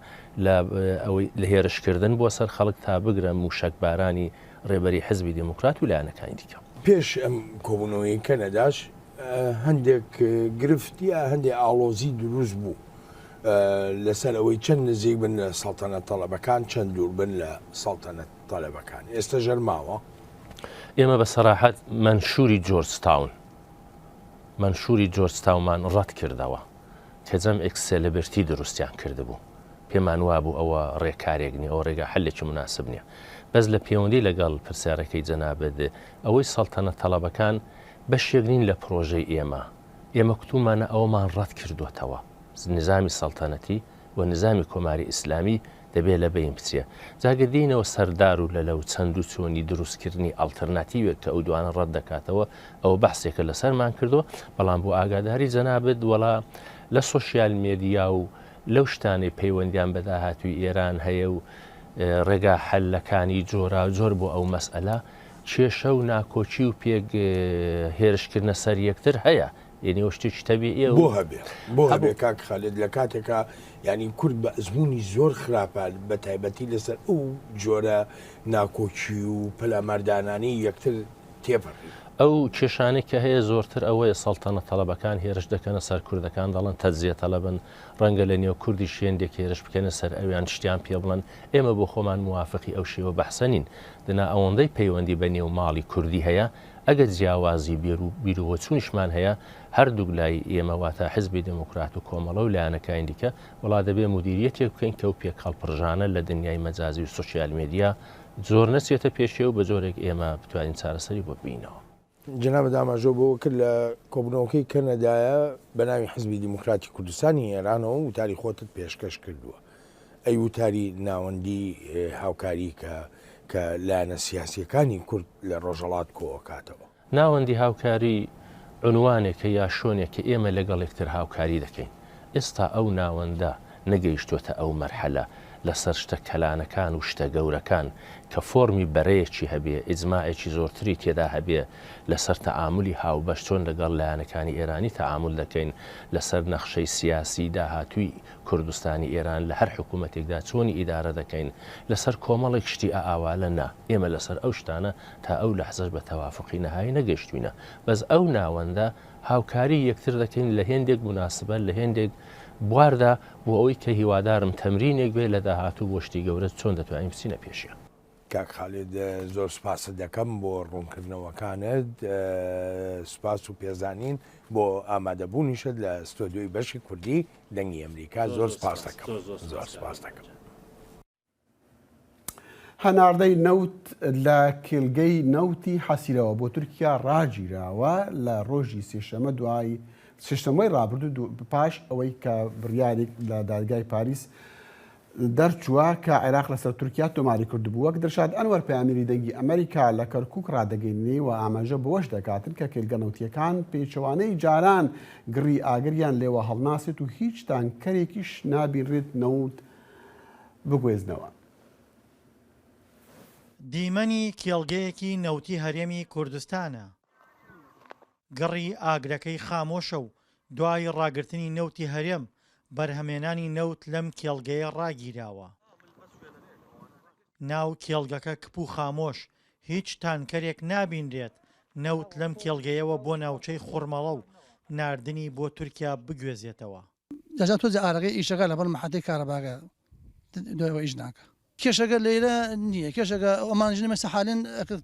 لە هێرشکردن بۆ سەر خەڵک تا بگرە موشەکبارانی ڕێبەری حزبی دموکرات و لایەنەکانی دیکە. پێش ئەم کۆبوونەوەی کەنەداش هەندێک گرفتیە هەندێک ئاڵۆزی دروست بوو لەسەر ئەوەی چەند نزیک بن لە سەڵتەنەت تەڵەبەکان چەند دوور بن لە سەڵتەنەت تەڵەبەکان. ئێستا ژەرماوە ئێمە بە سەراحەت منشوری جۆرجتاومان ڕەت کردەوە کە جەم ئێکسێلبرتی دروستیان کردبوو. پێمان وابوو ئەوە ڕێکارێک نیە ئەوە ڕێگا حەلێکی مناسب نییە. بەس لە پەیوەندی لەگەڵ پرسیارەکەی جەنابەت ئەوەی سەڵتەنەت تەڵەبەکان بەشێک نین لە پرۆژەی ئێمە کتومانە ئەوەمان ڕەت کردوێتەوە. نظامی سەڵتەنەتی و نظامی کۆماری ئیسلامی دەبێت لە بین بچێ. جاگە دێنەوە سەردار و لەو چەند و چۆنی دروستکردنی ئالتەرناتیوێک کە ئەو دوانە ڕەت دەکاتەوە ئەوە بەحسێکە لەسەرمان کردووە. بەڵام بۆ ئاگاداری جەنابەت وەڵا لە سۆشیال مێدیا و لەو شتانەی پەیوەندیان بە داهاتووی ئێران هەیە و ڕێگا حەلەکانی جۆرا جۆر بۆ ئەو مەسئلە کێشە و ناکۆچی و پێک هێرشکردنە سەر یەکتر هەیە یعنی شتێکی تەبیعیە بۆ هەبێ کاک خالد لە کاتێکە ینی کورد بە ئەزمموی زۆر خراپە بە تایبەتی لەسەر ئەو جۆرە ناکۆچی و پەلامەردانانی یەکتر تێپەڕی ئەو کێشانێک کە هەیە زۆرتر ئەوەیە سەڵتەنە تەڵەبەکان هێرش دەکەنە سەر کوردەکان دەڵێن تەجزیە تەڵەبن ڕەنگە لە نێو کوردی شوێندێک هێرش بکەنە سەر ئەویان شتیان پێ بڵێن ئێمە بۆ خۆمان موافقی ئەو شێوە بەحسە نین دنا ئەوەندەی پەیوەندی بە نێو ماڵی کوردی هەیە ئەگەر جیاوازی بیرروەچوونیشمان هەیە هەردوو لای ئێمە واتە حزبی دموکرات و کۆمەڵە و لایەنەکانی دیکە وڵا دەبێ مدیریەتێک بکەین کە و پێک هەڵپڕژانە لە دنیای مەجازی و سوسیال مێدیا زۆر نەچێتە پێشێ و بە جۆرێک ئێمە بتوانین چارەسەری بۆ بینەوە. جناب داماژۆ بۆ کرد لە کۆبنەوەکەی کەنەدایە بە ناوی حزبی دیموکراتی کوردستانی ئێرانەوە وتاری خۆتت پێشکەش کردووە ئەی وتاری ناوەندی هاوکاری کە لایەنە سیاسیەکانی کورد لە ڕۆژەڵات کۆکاتەوە ناوەندی هاوکاری عنوانێکە یا شۆنێک کە ئێمە لەگەڵ یەکتر هاوکاری دەکەین ئێستا ئەو ناوەندە نەگەیشتوتە ئەو مەرحەلە لەسەر شتە کەلانەکان و شتە گەورەکان کە فۆرمی بەرەیەکی هەبێ ئیجماعێکی زۆرتری تێدا هەبێ لەسەر تەعاملی هاوبەش چۆن لەگەڵ لایەنەکانی ئێرانی تەعامل دەکەین لەسەر نەخشەی سیاسی داهاتووی کوردستانی ئێران لە هەر حکوومەتێکدا چۆنی ئیدارە دەکەین لەسەر کۆمەڵێک شتی ئاوالە نا ئێمە لەسەر ئەو شتانە تا ئەو لەحزەش بە تەوافقی نەهایی نەگەشتوینە بەس ئەو ناوەندە هاوکاری یەکتر دەکەین لە هێندێک مناسبە لە هێندێک بواردا بۆ ئەوەی کە هیوادارم تەمرینێک بێ لە داهاتوو بۆ شتی گەورە چۆن دەتوانین بچینە پێشیە. کاک خالد زۆر سپاس دەکەم بۆ ڕوونکردنەوەکانت سپاس و پێزانین بۆ ئامادەبوونیشت لە ستۆدیۆی بەشی کوردی دەنگی ئەمریکا زۆر سپاس دەکەم زۆر سپاس دەکەم. هەناردەی نەوت لە کێلگەی نەوتی حەسیرەوە بۆ تورکیا ڕاگیراوە لە ڕۆژی سێشەمە دوای سێشتەمەی ڕابردوو پاش ئەوەی کە بڕیارێک لە دادگای پاریس دەرچووە کە عێراق لەسەر تورکیا تۆماری کردبوو وەک دەرشاد ئەنوەر پەیامێری دەنگی ئەمریکا لە کەرکووک ڕادەگەینی و ئاماژە بەوەش دەکاتن کە کێلگە نەوتیەکان پێچەوانەی جاران گڕی ئاگریان لێوە هەڵناسێت و هیچ تانکەرێکیش نابینرێت نەوت بگوێزنەوە. دیمەنی کێڵگەیەکی نەوتی هەرێمی کوردستانە. گەڕی ئاگرەکەی خامۆشە و دوای ڕاگررتنی نەوتی هەرێم بەرهەمێنانی نەوت لەم کێڵگەیە ڕاگیراوە. ناو کێڵگەکە کپ و خامۆش هیچ تانکەرێک نابینرێت نەوت لەم کێڵگەیەوە بۆ ناوچەی خوڕمەڵە و ناردنی بۆ تورکیا بگوێزێتەوە. دەجات تۆ ئارەکەی ئیشەکە لەبەر مەحەتەی کارەباگە دوایەوە ئیش ناکە. کێشەکە لێرە نییە کێشەکە ئەمانژنە سەحالێن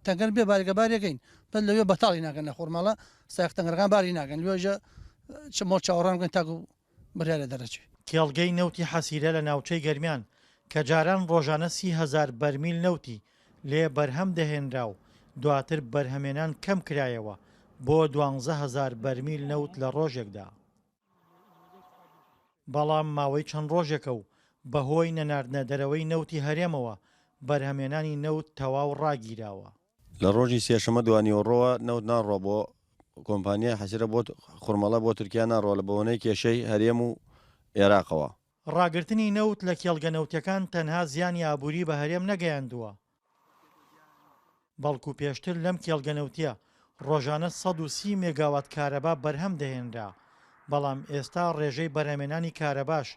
تەنگەر بێ بارێکە بارەکەین بەل لەوێ بەتاڵی ناکەن لە خۆرمەڵە سایق تەنگەرەکان باری ناکەن لێژە مۆ چاوەڕان بکەن تاکو بریارە دەرەچێت. کێڵگەی نەوتی حەسیرە لە ناوچەی گەرمیان کە جاران ڕۆژانە 30,000 بەرمیل نەوتی لێ بەرهەم دەهێنرا و دواتر بەرهەمێنان کەم کرایەوە بۆ 12,000 بەرمیل نەوت لە ڕۆژێکدا. بەڵام ماوەی چەند ڕۆژێکە و بەهۆی نەناردنە دەرەوەی نەوتی هەرێمەوە بەرهەمێنانی نەوت تەواو ڕاگیراوە. لە ڕۆژی سێشەمە دوانیوەڕۆوە نەوت ناڕۆ بۆ کۆمپانیای حەسیرە بۆ خوڕمەڵە بۆ تورکیا ناڕۆ لە بەوەنەی کێشەی هەرێم و عێراقەوە. ڕاگررتنی نەوت لە کێڵگە نەوتەکان تەنها زیانی ئابووری بە هەرێم نەگەیاندووە. بەڵکو پێشتر لەم کێڵگە نەوتیە ڕۆژانە 130 مێگاوات کارەبا بەرهەم دەهێنرا بەڵام ئێستا ڕێژەی بەرهەمێنانی کارەباش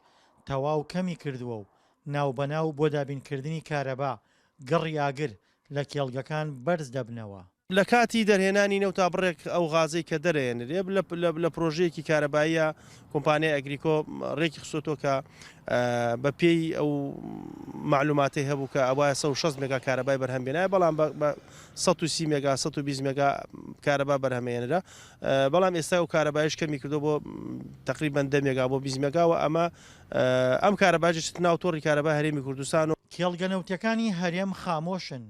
تەواو کەمی کردووە و ناوبەناو بۆ دابینکردنی کارەبا گەڕی ئاگر لە کێڵگەکان بەرز دەبنەوە. لە کاتی دەرهێنانی نەوتا بڕێک ئەو غازەی کە دەرێنرێ لە پرۆژەیەکی کارەباییە کۆمپانیای ئەگریکۆ ڕێکی خسۆتۆ کە بە پێی ئەو معلوماتی هەبوو کە ئەوە 160 مێگا کارەبای بەرهەمبێنایە بەڵام بە 130 مێگا 120 مێگا کارەبا بەرهەمێنرا بەڵام ئێستا و کارەبایش کەمی کردو بۆ تقریبان 10 مێگا بۆ 20 مێگاوە ئەمە ئەم کارەباجت ناو تۆڕی کارەبا هەرێمی کوردستان و کێڵگە نەوتەکانی هەرێم خامۆشن.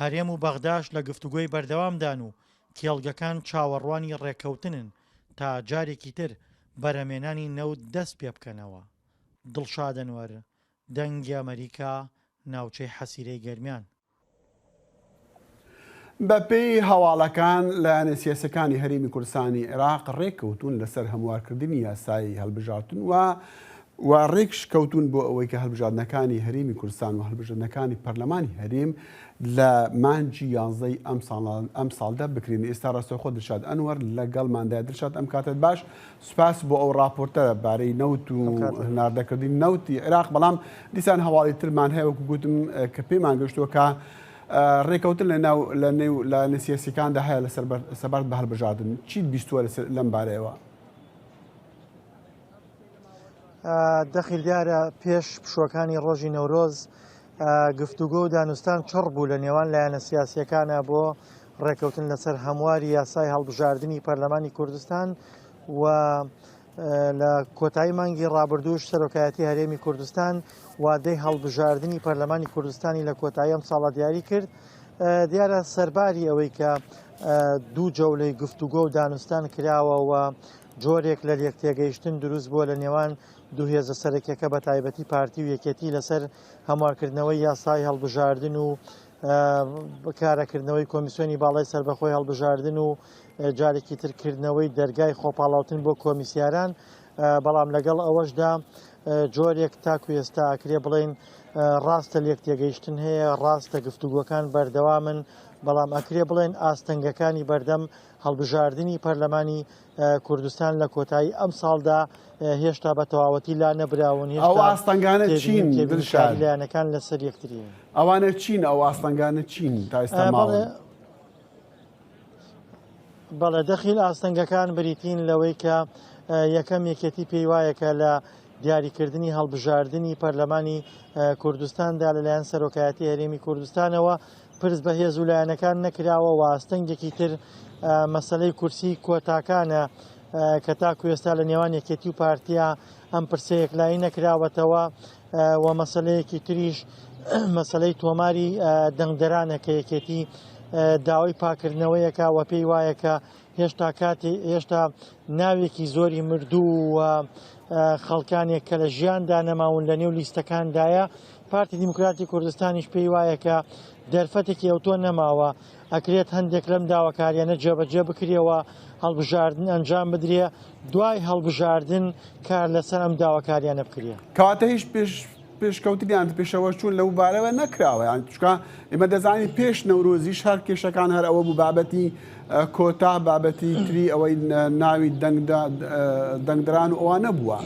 هەرێم و بەغداش لە گفتوگۆی بەردەوامدان و کێڵگەکان چاوەڕوانی ڕێکەوتنن تا جارێکی تر بەرهەمێنانی نەوت دەست پێ بکەنەوە. دڵشادەنوەر دەنگی ئەمریکا ناوچەی حەسیرەی گەرمیان. بەپێی هەواڵەکان لایەنە سیاسەکانی هەرێمی کوردستانی عێراق ڕێککەوتون لەسەر هەموارکردنی یاسای هەڵبژارتن و و ڕێکش کەوتون بۆ ئەوەی کە هەڵبژاردنەکانی هەرێمی کوردستان و هەڵبژاردنەکانی پەرلەمانی هەرێم لە مانجی 11 ئەم ساڵدا بکرین. ئێستا ڕاستەوخۆ دڵشاد ئەنوەر لەگەڵماندای دڵشاد ئەم کاتت باش سوپاس بۆ ئەو راپۆرتە بارەی نەوت و هەناردەکردنی نەوتی عێراق. بەڵام دیسان هەواڵی ترمان هەیە وەکو گوتم کە پێمان گەشتووە کە ڕێکەوتن لە نسیاسیەکاندا هەیە لە سەبارەت بە هەڵبژاردن. چیت بیستووە لەم بارەیەوە؟ دەخیل دیارە پێش پشوەکانی ڕۆژی نەورۆز گفتوگۆ و دانوستان چڕ بوو لە نێوان لایەنە سیاسیەکانە بۆ ڕێکەوتن لەسەر هەمواری یاسای هەڵبژاردننی پەرلەمانی کوردستان و لە کۆتایی مانگی ڕابردووش سەرۆکایەتی هەرێمی کوردستان وادەی هەڵبژاردننی پەرلەمانی کوردستانی لە کۆتایی ئەم ساڵە دیاری کرد. دیارە سەرباری ئەوەی کە دوو جەولەی گفتوگۆ و دانوستان کراوە و جۆرێک لە لێکتێگەیشتن دروست بووە لە نێوان دوو هێزە سەرەکیەکە بە تایبەتی پارتی و یەکێتی لەسەر هەموارکردنەوەی یاسای هەڵبژاردن و بەکارەکردنەوەی کۆمیسیۆنی باڵای سەربەخۆی هەڵبژاردن و جارێکی ترکردنەوەی دەرگای خۆپاڵاوتن بۆ کۆمیسیاران. بەڵام لەگەڵ ئەوەشدا جۆرێک تاکو ئێستا ئەکرێ بڵێن ڕاستە لێکتێگەیشتن هەیە، ڕاستە گفتوگۆکان بەردەوامن، بەڵام ئەکرێ بڵێن ئاستەنگەکانی بەردەم هەڵبژاردننی پەرلەمانی کوردستان لە کۆتایی ئەم ساڵدا هێشتا بە تەواوەتی لا نەبراون. ئەو ئاستەنگانە چین لایەنەکان لەسەر یەکتری ئەوانە چین، ئەو ئاستەنگانە چین تا ئێستا ماوە. بەڵێ دەخیل ئاستەنگەکان بریتین لەوەی کە یەکەم یەکێتی پێی وایەکە لە دیاریکردنی هەڵبژاردننی پەرلەمانی کوردستاندا لەلایەن سەرۆکایەتی هەرێمی کوردستانەوە پرس بە هێز و لایەنەکان نەکراوە و ئاستەنگێکی تر مەسەلەی کورسی کۆتاکانە کە تاکو ئێستا لە نێوان یەکێتی و پارتیا ئەم پرسەیەک لای نەکراوەتەوە و مەسەلەیەکی تریش مەسەلەی تۆماری دەنگدەرانە کە یەکێتی داوای پاکردنەوەیەکە و پێی وایە کە هێشتا ناوێکی زۆری مردوو و خەڵکانێک کە لە ژیاندا نەماون لە نێو لیستەکاندایە. پارتی دیموکراتی کوردستانیش پێی وایە کە دەرفەتێکی ئەوتۆ نەماوە، ئەکرێت هەندێک لەم داواکاریانە جێبەجێ بکرێەوە، هەڵبژاردن ئەنجام بدرێ، دوای هەڵبژاردن کار لەسەر ئەم داواکاریانە بکرێ. کەواتە هیچ پێشکەوتنیان پێشەوە چوون لەو بارەوە نەکراوە، یان چکە ئێمە دەزانین پێش نەورۆزیش هەر کێشەکان هەر ئەوە بوو بابەتی کۆتا، بابەتی تری ئەوەی ناوی دەنگدران و ئەوان نەبووە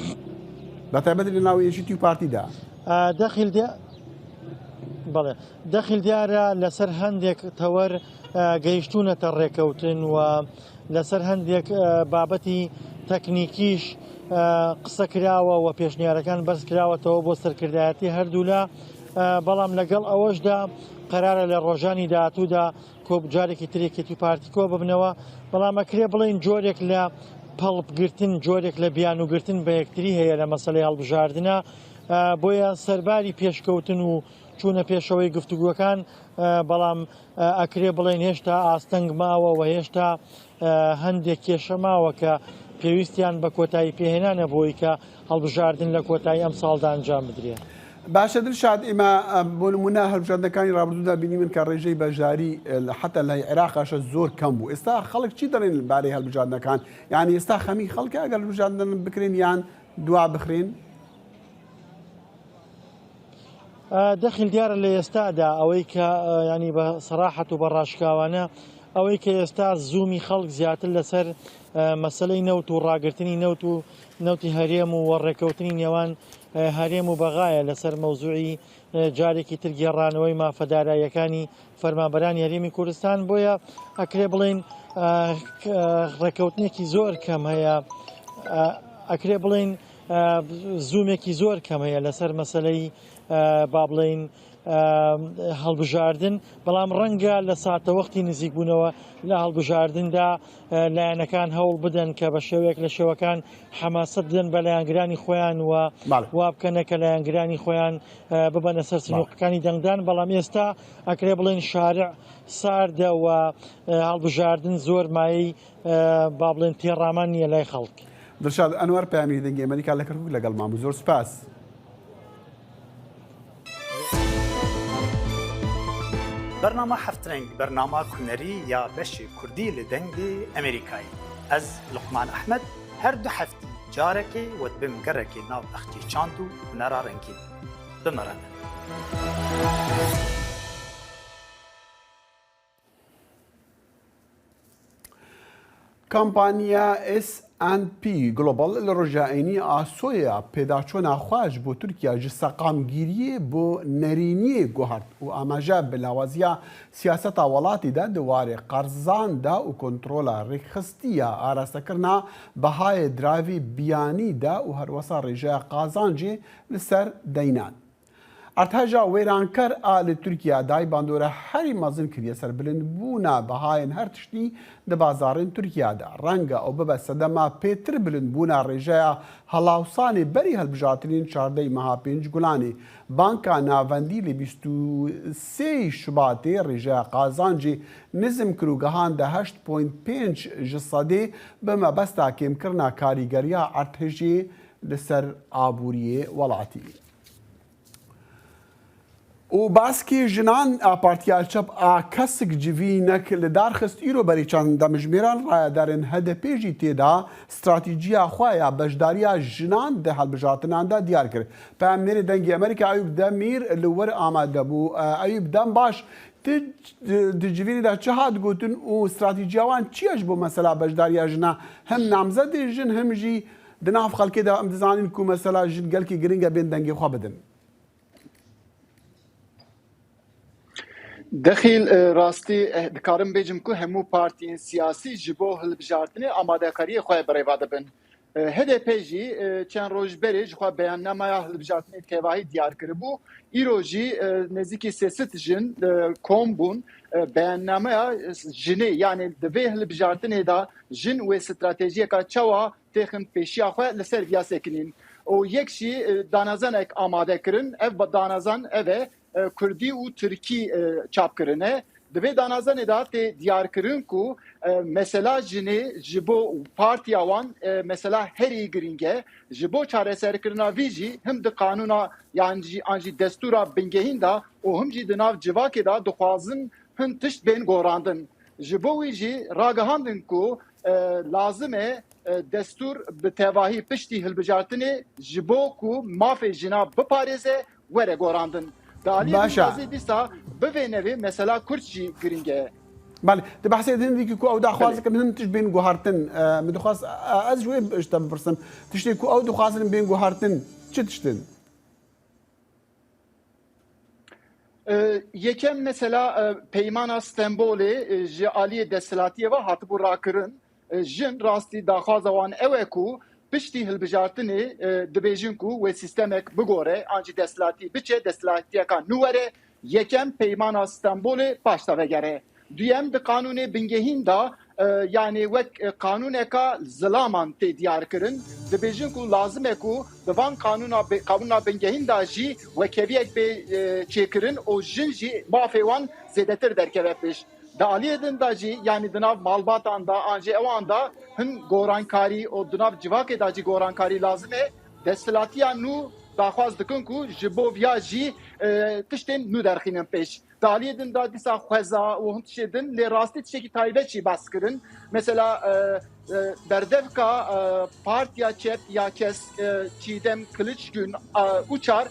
بەتایبەت لە ناوی یەکێتی و پارتیدا. بەڵێ دەخیل دیارە لەسەر هەندێک تەوەر گەیشتونەتە ڕێکەوتن و لەسەر هەندێک بابەتی تەکنیکیش قسە کراوە و پێشنیارەکان بەرز کراوەتەوە بۆ سەرکردایەتی هەردوولا. بەڵام لەگەڵ ئەوەشدا قەرارە لە ڕۆژانی داهاتوودا کۆبجارێکی ترێکێتی پارتی کۆ ببنەوە، بەڵام ئەکرێ بڵێن جۆرێک لە پەڵبگرتن، جۆرێک لە بیانوگرتن بە یەکتری هەیە لە مەسەلەی هەڵبژاردنە. بۆیە سەرباری پێشکەوتن و چوونە پێشەوەی گفتوگوەکان، بەڵام ئەکرێ بڵێن هێشتا ئاستەنگ ماوە و هێشتا هەندێک کێشە ماوە کە پێویستیان بە کۆتایی پێهێنانە بۆی کە هەڵبژاردن لە کۆتایی ئەم ساڵدا ئەنجام بدرێت. باشە دڵشاد، ئێمە بۆ نمونە هەڵبژاردنەکانی ڕابردوودا بینی من کە ڕێژەی بەژاری حتا لای عێراقاشە زۆر کەم بوو. ئێستا خەڵک چی دەڵێن بارەی هەڵبژاردنەکان؟ یعنی ئێستا خەمی خەڵکە ئەگەر هەڵبژاردن بکرێن یان دوا بخرێن؟ دەخیل دیارە لە ئێستادا ئەوەی کە ینی بە سەراحەت و بەڕاشکاوانە ئەوەی کە ئێستا زوومی خەڵک زیاتر لەسەر مەسەلەی نەوت و ڕاگررتنی نەوت و نەوتی هەرێم و وەڕێکەوتنی نێوان هەرێم و بەغایە لەسەر مەوزوعی جارێکی تر گێڕانەوەی مافەداراییەکانی فەرمانبەرانی هەرێمی کوردستان. بۆیە ئەکرێ بڵێن ڕێکەوتنێکی زۆر کەم هەیە، ئەکرێ بڵێن زوومێکی زۆر کەم هەیە لەسەر مەسەلەی با بڵێن هەڵبژاردن، بەڵام ڕەنگە لە ساتەوەختی نزیک بوونەوە لە هەڵبژاردندا لایەنەکان هەوڵ بدەن کە بە شێوەیەک لە شێوەکان حەماسەت بدەن بە لایەنگرانی خۆیان و وا بکەنە کە لایەنگرانی خۆیان ببەنە سەر سنووقەکانی دەنگدان. بەڵام ئێستا ئەکرێ بڵێن شارع ساردە و هەڵبژاردن زۆر مایەی با بڵێن تێڕامان نییە لای خەڵک. دڵشاد ئەنوەر پامی دەنگی ئەمریکا لە کەرکووک لەگەڵ مامو، زۆر سپاس. برنامه هفترنگ برنامه کنری یا بشی کردی لدنگ امریکایی از لقمان احمد هر دو هفته جارکی و بیم گرکی ناو اختی چاندو نرارنگی بمرن. کمپانیا S&P گلوبال لڕژائینی ئاسۆیە پێداچۆنا خواش بۆ تورکیا ji سەقامگیریê بۆ نەرینiyê guhart û ئاماژە بلاوازیە سیاسەتا وڵاتیدا دیwarê قەرزاندا û کۆنترۆلا ڕێکخستیە ئاراستەکردنا بەهای دراوی بیانیدا û هەروەسا ڕێژەیە قازانجê li ser deynan. Artêşa wêrankar a li Tirkiye dayê bandora herî mezin kiriye ser bilindbûna bihayên her tiştî di bazarên Tirkiye de. Renga ew bibe sedema pêtir bilindbûna rêjeya helawsanê berî hilbijartinên çardeyê meha pênc Gulanê. Banka Navendî li 23 Şubatê rêjeya qazancê nizm kir û gihande 8.5 ji sedê bi mebesta kêmkirina karîgeriya Artêşê li ser aboriyê welatî. û baskê jinan a Partiya Çap a kesik civînek li darxist îro berî çand demijmêran rayedarên HDP jî têda stratîjiya xwe ya bejdariya jinan di hilbijartinan de diyar kir. Peyamnêrê dengê Amerîka Eyûb Demîr li wir amade bû. Eyûb dem baş di civînê de çi hat gotin û stratîjiya wan çi ye ji bo mesela bejdariya jina hem namzedê jin hem jî di nav xelkê de em dizanin ku mesela jin gelkî giring e bên dengê xwe bidin. دخیل راستی دکارم بیجم که همو پارتیین سیاسی جبو هلبجارتنی آماده کاری خواه برای واده بن. HDP جی چند روز بری جخوا بیاننامه هلبجارتنی تواهی دیار کربو ایرو جی نزدیکی سیست جن کم بون بیاننامه جنی یعنی دوی هلبجارتنی دا جن و استراتژی که چوا تخن پیشی خواه لسر ویاسه کنین. و یکشی دانازان اک آماده کرن اف دانازان اوه Kurdî û Tirkî çapkirine divê danazanê da tê diyarkirin ku mesela jinê ji bo partiya wan mesela herî giring e ji bo çareserkirina vî jî him di qanûna yan jî an jî destûra bingehîn da û him jî di nav civakê da dixwazin hin tişt bên gorandin. Ji bo wî jî ragihandin ku lazim e destûr bi tevahî piştî hilbijartinê ji bo ku mafê jina biparêze were gorandin. باشا ببینه مثلا کورچی گرینگه بله ده بحث هندی که کو او دخواست که من تش بین گوهرتن مدخواست از جوی اشتم برسم تشتی کو او دخواست بین گوهرتن چه تشتن یکم مثلا پیمان استنبولی جالی دستلاتی و هاتبو راکرن جن راستی دخواست وان اوکو پشتی هلبجارتنی دبیجن کو و سیستمک بگوره آنجی دستلاتی بچه دستلاتی کان نوره یکم پیمان استانبول پاشتا وگره دویم د قانون بنگهین دا yani وک قانون کا ظلامان تی دیار کرن دبیجن کو لازم کو دوان قانونا بنگهین دا جی وکویک به چیکرن او جن جی مافیوان زیدتر درکه پیش دالیدن دا جی yani دناv malbatan da anje evan da hin gorankari o dinav civakê da jî gorankarî lazim e destilatiya nû daxwaz dikin ku ji bo viya jî tiştên nû derxînin pêş. Daliyê din da dîsa xweza û hin tişê din lê rastî tişekî taybet jî bas kirin. Mesela berdevka partiya çep ya kes Çiğdem Kılıçgün uçar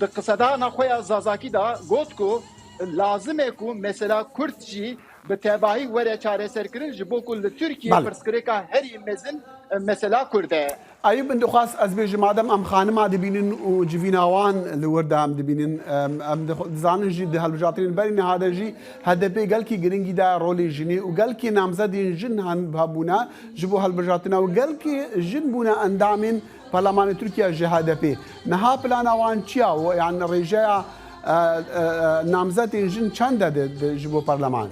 di qısadana xwe ya Zazakî da got ku lazim e ku mesela Kürt jî bi tevahî were çareserkirin ji bo ku li Tirkiye pirsgirêka herî mezin mesela Kurd e. Eyûb min dixwast ez bêjim madem em xanima dibînin û civîna wan li wir de em dibînin em dizanin jî di hilbijartinên berî nihade jî HDP gelkî giringî da rolê jinê û gelkî namzedên jin hebûne ji bo hilbijartina û gelkî jin bûne endamên Parlemanê Tirkiye ji HDP. Niha plana wan çi ye yani rêjeya namzedên jin çend e ji bo parleman?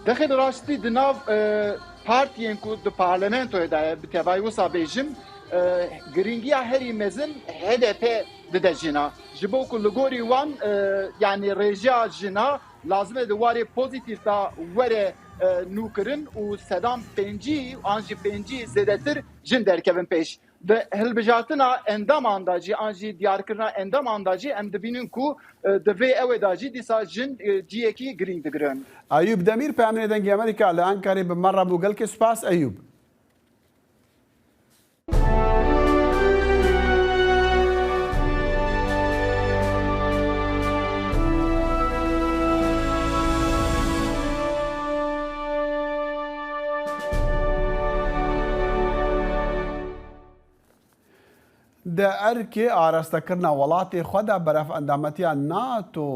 Dexil rastî di nav partiyên ku di parlamentoyê de bi tevahî wisa bêjim giringiya herî mezin HDP dide jina. Ji bo ku li gorî wan yani rêjeya jina lazim e di warê pozîtîv da were nûkirin û sedam pêncî an jî pêncî zêdetir jin derkevin pêş. ve hilbijartina endamanda jî an jî diyarkirina endamanda jî em dibînin ku di vê ew da jî dîsa jin ciyekî girîng digirin. Eyûb Demîr peyamê dengê Amerîka li Enkarê bi me re bû gelkê spas Eyûb. د ئەرکێ ئاراستەکردنا وڵاتی خۆدا بەرەف ئەندامەتیان ناتۆ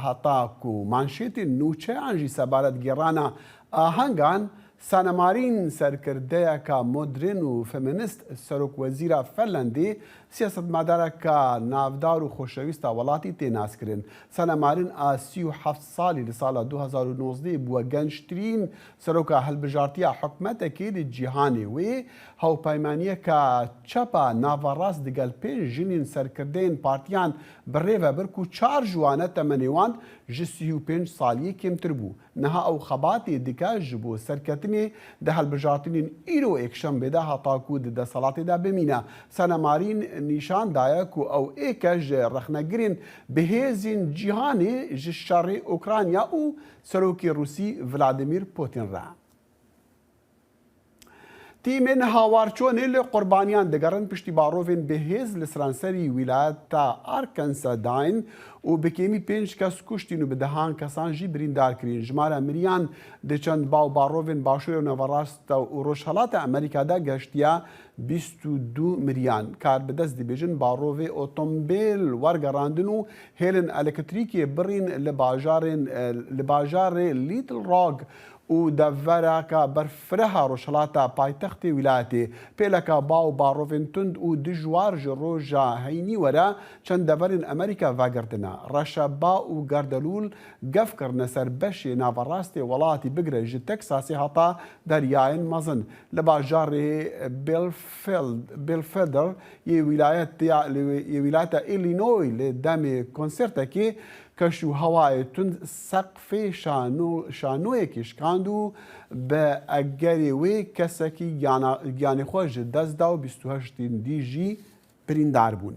هەتاک و مانشێتی نوچەیانژی سەبارەت گێڕانە ئاهەنگان سانەمارین سەرکردەیەکە مۆدرن و فەمینیست سەرۆکوەزیرە فەنلەندی سیاسەتمادارەکە ناودار و خۆشەویستە وڵاتی تێناسکردن. سانەمارین ئا 37 ساڵی لە ساڵە 2019 بووە گەنجترین سەرۆکە هەڵبژارتیە حکومەتێکی لە جیهانێ وێ هەوپەیمانیەکە چەپە ناڤەڕاست دەگەل پێش ژنین سەرکردەیەن پارتیان بڕێڤە برک و 4 جوانە تەمەنێوان ji 35 saliyê kêmtir bû. Niha ew xebatê dike ji bo serketinê di helbijartinên îro ekşembê de heta ku di desalatê de bimîne. Senemarîn nîşan daye ku ew êke ji rexnegirên bihêzên cîhanê ji şerê Ukrayna û serokê Rûsî Vladimir Putin re. تیمên hawarçonê li qurbaniyan digerin piştî barovên bihêz li Sranserî wîlayeta Arkansas dayîn û bi kêmî 5 kes kuştîn û bi dehan kesan jî birîndar kirîn. Jimara miriyan di çend bav barovên başûrê Neverast û Rojhilatê Amerîka'da geştiya 22 miriyan. Kar bi dest dibêjin barovê otomobîl wergerandin û hêlin elektrîkê birîn li bajarê Little Rock û devvereka berfireha Rojhilata paytextê wîlayetê. Pêleka baw barovên tund û dijwar ji roja heynî were çend deverên Amerîka vegirtine. Reşeba û gerdelûl gev kirine ser beşê naverastê welatî bigire ji Texasê heta deryayên mezin. Li bajarê Belfeder yê wîlayeta Illinois lê demê konsertekê keş û hewayê tund seqfê şanoyekê şikand û bi egerê wê kesekî giyanê xwe ji dest da û 28 dî jî birîndar bûn.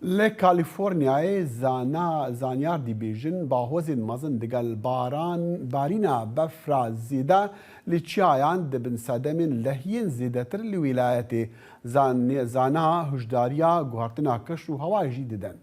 Li Kaliforniyayê zanyar dibêjin bahozên mezin digel barîna befra zêde li çiyayan dibin sedemên lehiyên zêdetir li wîlayetê. Zana hişdariya guhartina keş û hewa jî didin.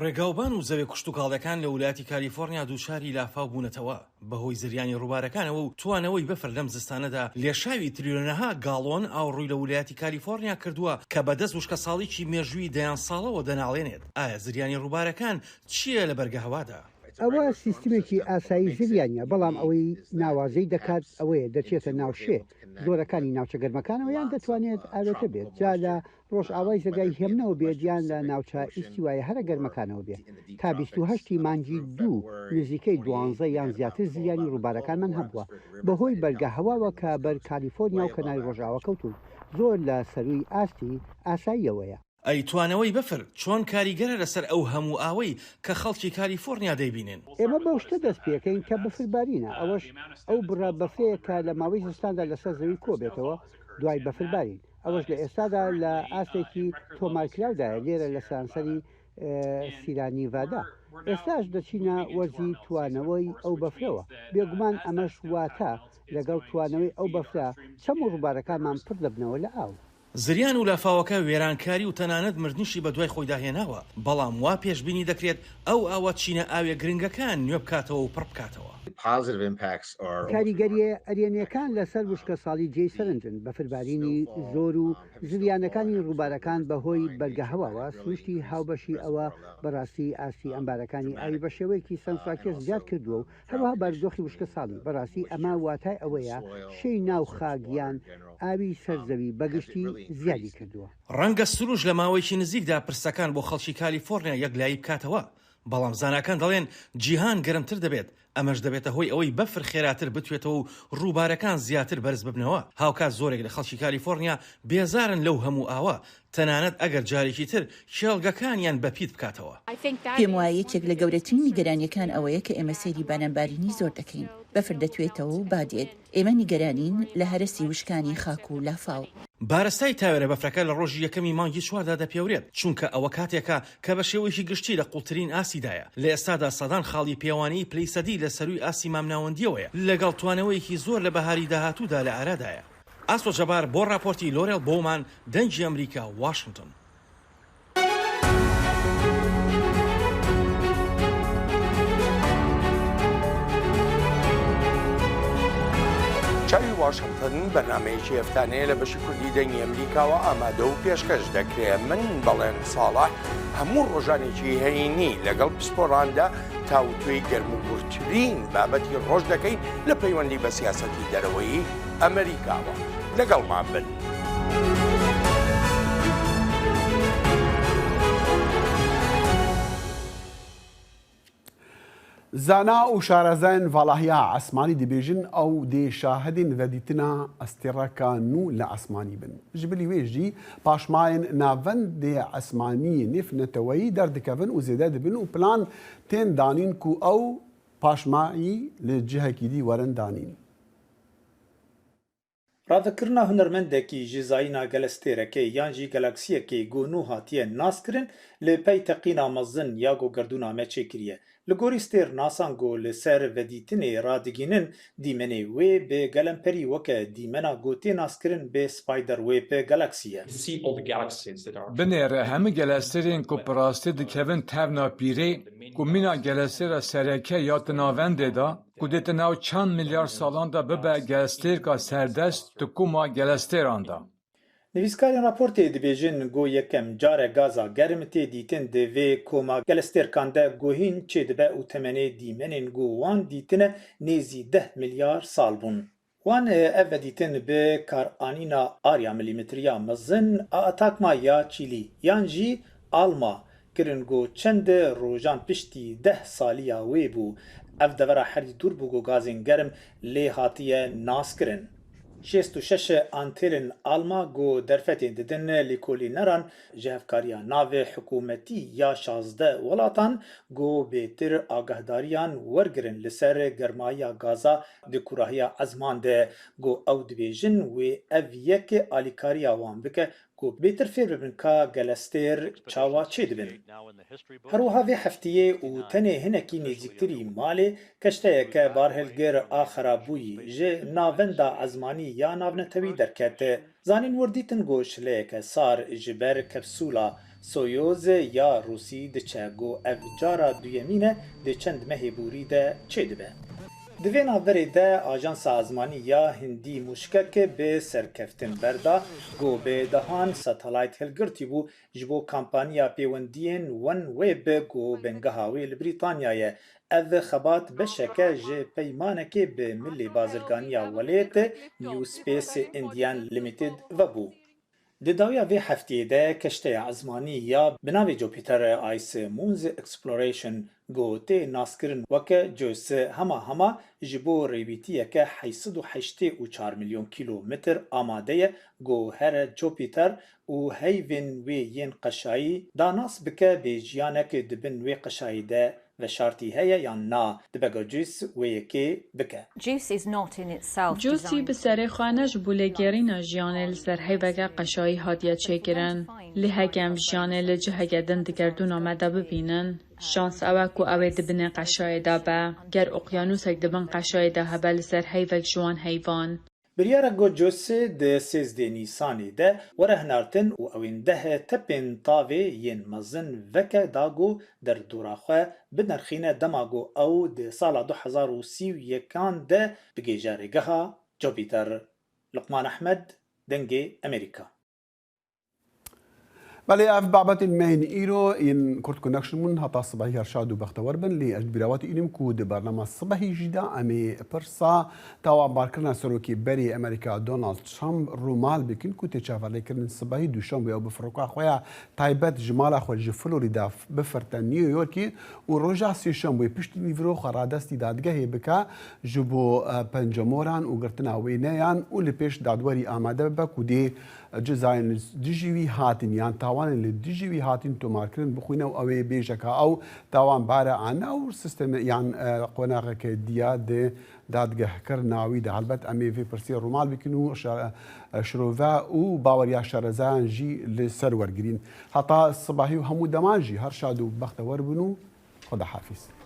ڕێگاوبان و زەوێ کوشتوکاڵەکان لە ویلایەتی کالیفۆرنیا دووچاری لافاو بوونەتەوە بەهۆی زریانی ڕووبارەکانەوە و توانەوەی بەفر لەم زستانەدا لێشاوی تریلیۆنەها گاڵۆن ئاوڕووی لە ویلایەتی کالیفۆرنیا کردووە کە بەدەست وشکە ساڵێکی مێژووی دەیان ساڵەوە دەناڵێنێت. ئایا زریانی ڕووبارەکان چییە لە بەرگە هەوادا؟ ئەوە سیستمێکی ئاسایی زریانە بەڵام ئەوەی ناوازەی دەکات ئەوەیە دەچێتە ناوشێ زۆرەکانی ناوچە گەرمەکانەوە یان دەتوانێت ئاوێتە بێت جا لە ڕۆژ ئاوای زەگای هێمنەوە بێت یان لە ناوچە ئیستیوای هەرە گەرمەکانەوە بێت. تا 28 مانگی دوو نزیکەی 12 یان زیاتر زریانی ڕووبارەکانمان هەبووە بەهۆی بەرگە هەواوە کە بەر کالیفۆرنیا و کەناری ڕۆژاوە کەوتون. زۆر لە سەروی ئاستی ئاساییەوەیە. ئەیتوانەوەی بەفر چۆن کاریگەرە لەسەر ئەو هەموو ئاوەی کە خەڵکی کالیفۆرنیا دەیبینن. ئێمە بەو شتە دەست پێکەین کە بەفربارینە ئەوەش ئەو بڕە بەفرەیە کە لە ماوەی زستاندا لەسەر زەوی کۆبێتەوە دوای بەفربارین. ئەوەش لە ئێستادا لە ئاستێکی تۆمارکراودایە لێرە لە سانسەری سیرانیڤادا. ئێستاش دەچینە وەرزی توانەوەی ئەو بەفرەوە. بێگومان ئەمەش واتە لەگەڵ توانەوەی ئەو بەفرە چەم و ڕووبارەکانمان پڕ دەبنەوە لە ئاو. زریان و لافاوەکە وێرانکاری و تەنانەت مردنیشی بە دوای خۆی داهێناوە بەڵام وا پێشبینی دەکرێت ئەو ئاوە چینە ئاوێ گرنگەکان نوێ بکاتەوە و پڕ بکاتەوە. کاریگەریە ئەرێنیەکان لەسەر وشکە ساڵی جێی سەرنجن بەفربارینی زۆر و زریانەکانی ڕووبارەکان بەهۆی بەرگە هەواوە سروشتی هاوبەشی ئەوە بەڕاستی ئاستی ئەمبارەکانی ئاوی بە شێوەیەکی سەنساکێس زیاد کردووە و هەروەها بارودۆخی وشکە ساڵی بەڕاستی ئەمە واتای ئەوەیە شەی ناو خاگیان ئاوی سەرزەوی بەگشتی زیادی کردووە. ڕەنگە سروش لە ماوەیەکی نزیکدا پرسەکان بۆ خەڵکی کالیفۆرنیا یەکلایی بکاتەوە بەڵام زاناکان دەڵێن جیهان گەرمتر دەبێت ئەمەش دەبێتە هۆی ئەوەی بەفر خێراتر بتوێتەوە و ڕووبارەکان زیاتر بەرز ببنەوە. هاوکات زۆرێک لە خەڵکی کالیفۆرنیا بێزارن لەو هەموو ئاوە تەنانەت ئەگەر جارێکی تر شێڵگەکانیان بەپیت بکاتەوە. پێم وایە یەکێک لە گەورەترین نیگەرانیەکان ئەوەیە کە ئێمە سەیری بانەمبارینی زۆر دەکەین بەفر دەتوێتەوە و بادێت ئێمە نیگەرانین لە هەرسی وشکانی خاک و لافاو. بارستای تاوێرە بەفرەکە لە ڕۆژی یەکەمی مانگی چواردا دەپێورێت چونکە ئەوە کاتێکە کە بە شێوەیەکی گشتی لە قوڵترین ئاسیدایە. لە ئێستادا سەدان خاڵی پێوانەی پلەی سەدی لە سەروی ئاسی مامناوەندیەوەیە لەگەڵ توانەوەیەکی زۆر لە بەهاری داهاتوودا لە ئارادایە. ئاسۆ جەبار بۆ راپۆرتی لۆرێل بۆمان دەنگی ئەمریکا واشنگتن. چاوی واشنگتن بەنامەیەکی هەفتانەیە لە بەشی کوردی دەنگی ئەمریکاوە ئامادە و پێشکەش دەکرێت. من بەڵێن ساڵح هەموو ڕۆژانێکی هەینی لەگەڵ پسپۆڕاندا تاوتوێی گەرموگورترین بابەتی ڕۆژ دەکەین لە پەیوەندی بە سیاسەتی دەرەوەی ئەمریکاوە. لەگەڵمان بن. زانا و شارەزایان ڤاڵاهیا ئەسمانی دەبێژن ئەو دێ شاهدین ڤەدیتنا ئەستێڕەکان و لە ئەسمانی بن. ji bilî wê jî paşmayên navendê esmaniyê nêfneteweyî derdikevin û zêde dibin û plan tên danîn ku ew paşmayî li cihekî dî werin danîn. Ravekirina hunermendekî ji zayîna gelestêrekê yan jî galaksiyekê gonû hatiye naskirin li pey teqîna mezin ya gogerdûna me çêkiriye. Li gorî stêr nasan got li ser vedîtinê radigînin dîmenê wê bi gelemperî weke dîmena gotê naskirin bê Spiderweb galaksiye. Binêre hemû gelesterên ku bi rastî dikevin tevna pîrê ku mîna gelestêra sereke ya di navendê da ku dê di nav çand milyar salan da bibe gelestêrka serdest di kuma gelestêran da. Nivîskarên raportê dibêjin got yekem care gaza germ tê dîtin di vê koma gelestêrkan de guhîn çêdibe û temenê dîmenên got wan dîtine nêzî 10 milyar sal bûn. Wan ev vedîtin bi karanîna arya milîmetriya mezin a atakma ya Çîlî yan jî Alma kirin got çend rojan piştî 10 saliya wê bû. Ev devera herî dûr bû got gazên germ lê hatiye naskirin. 66 antêlin Alma got derfetên didin lêkolîneran ji hevkariya navê hikûmetî ya 16 welatan got bêtir agahdariyan wergirin li ser germayiya gaza di kurahiya ezman de got ew dibêjin wê ev yek alîkariya wan bike got bêtir fêr bibin ka gelestêr çawa çê dibin. Herwiha vê hefteyê û tenê hinekî nêzîktirî malê keşteyeke barhilgir a xerabûyî ji navenda ezmanî ya navnetewî derket. Zanîn werdîtin got şileyeke sar ji ber kapsûla Soyuz ya Rûsî diçe got ev cara duyemîn e di çend mehê borî de çê dibe. Di vê navberê de Ajansa Ezmanî ya Hindî mûşkek bi serkeftin berda got bê dehan satelayt hilgirtî bû ji bo kampanya pêwendiyên OneWeb got bengeha wê li Brîtanyayê. Ev xebat beşeke ji peymanekê bi Millî Bazirganiya Welêt New Space Indian Limited vebû. Di dawiya vê hefteyê de keşteya ezmanî ya bi navê Jupiter Ice Moons Exploration got tê naskirin weke JOICE hema ji bo rêwîtiyeke 884 milyon kîlometr amade ye got here Jupiter û heyvên wê yên qeşayî danas bike bê jiyanek dibin wê qeşayî de veşartî heye yan na dibege JOICE wê yekê bike. JOICE bi serê xwe ne ji bo lêgerîna jiyanê li ser heyveke qeşayî hatiye çêkirin. Lê hekem jiyanê li ciheke din digerdûna me de bibînin. Şans ew e ku ew ê dibinê qeşayê de be. Ger oqyanûsek dibin qeşayê de hebe li ser heyvek ji wan heyvan. Biryara got JOICE di 13 Nîsanê de were hinartin û ew ên 10 tepên tavê yên mezin veke da got derdora xwe binirxîne dema got ew di sala 2031 de bigêje rêgeha Jupiter. Luqman Ehmed, Dengê Amerîka. بله اف بابت المهن ایرو این کرد کنکشنمون هتا صبحی هرشاد و بختور بن لی اجبراوات اینم کو د برنامه صبحی جدا امی پرسا توا بارکرنا سروکی بری امریکا دونالد ترامپ رومال بکن کو تچافر لیکن صبحی دوشنبه او بفرقا خویا تایبت جمال خو فلوریدا بفرت نیویورکی و روجا سیشنبه پشت نیورو خرادستی دادگاه بکا جبو پنجموران و گرتنا وینیان و لپیش دادوری آماده بکو دی جزاین دژیوی هاتین یان تاوانن لە دژیوی هاتین تۆمارکردن بخوینە و ئەوەیە بێژەکە ئەو تاوانبارە ئانا و سیستم یان قۆناغەکە دیا دێ دادگەهکرد ناوی دا هەلبەت ئەمێ vê پرسیە ڕوومال بکن و شرۆڤە و باوەریا شارەزایان ژی لەسەر وەرگرین هەتا سباهی و هەموو دەمانژی هەر شاد و بەختەوەر بن و خدا حافظ.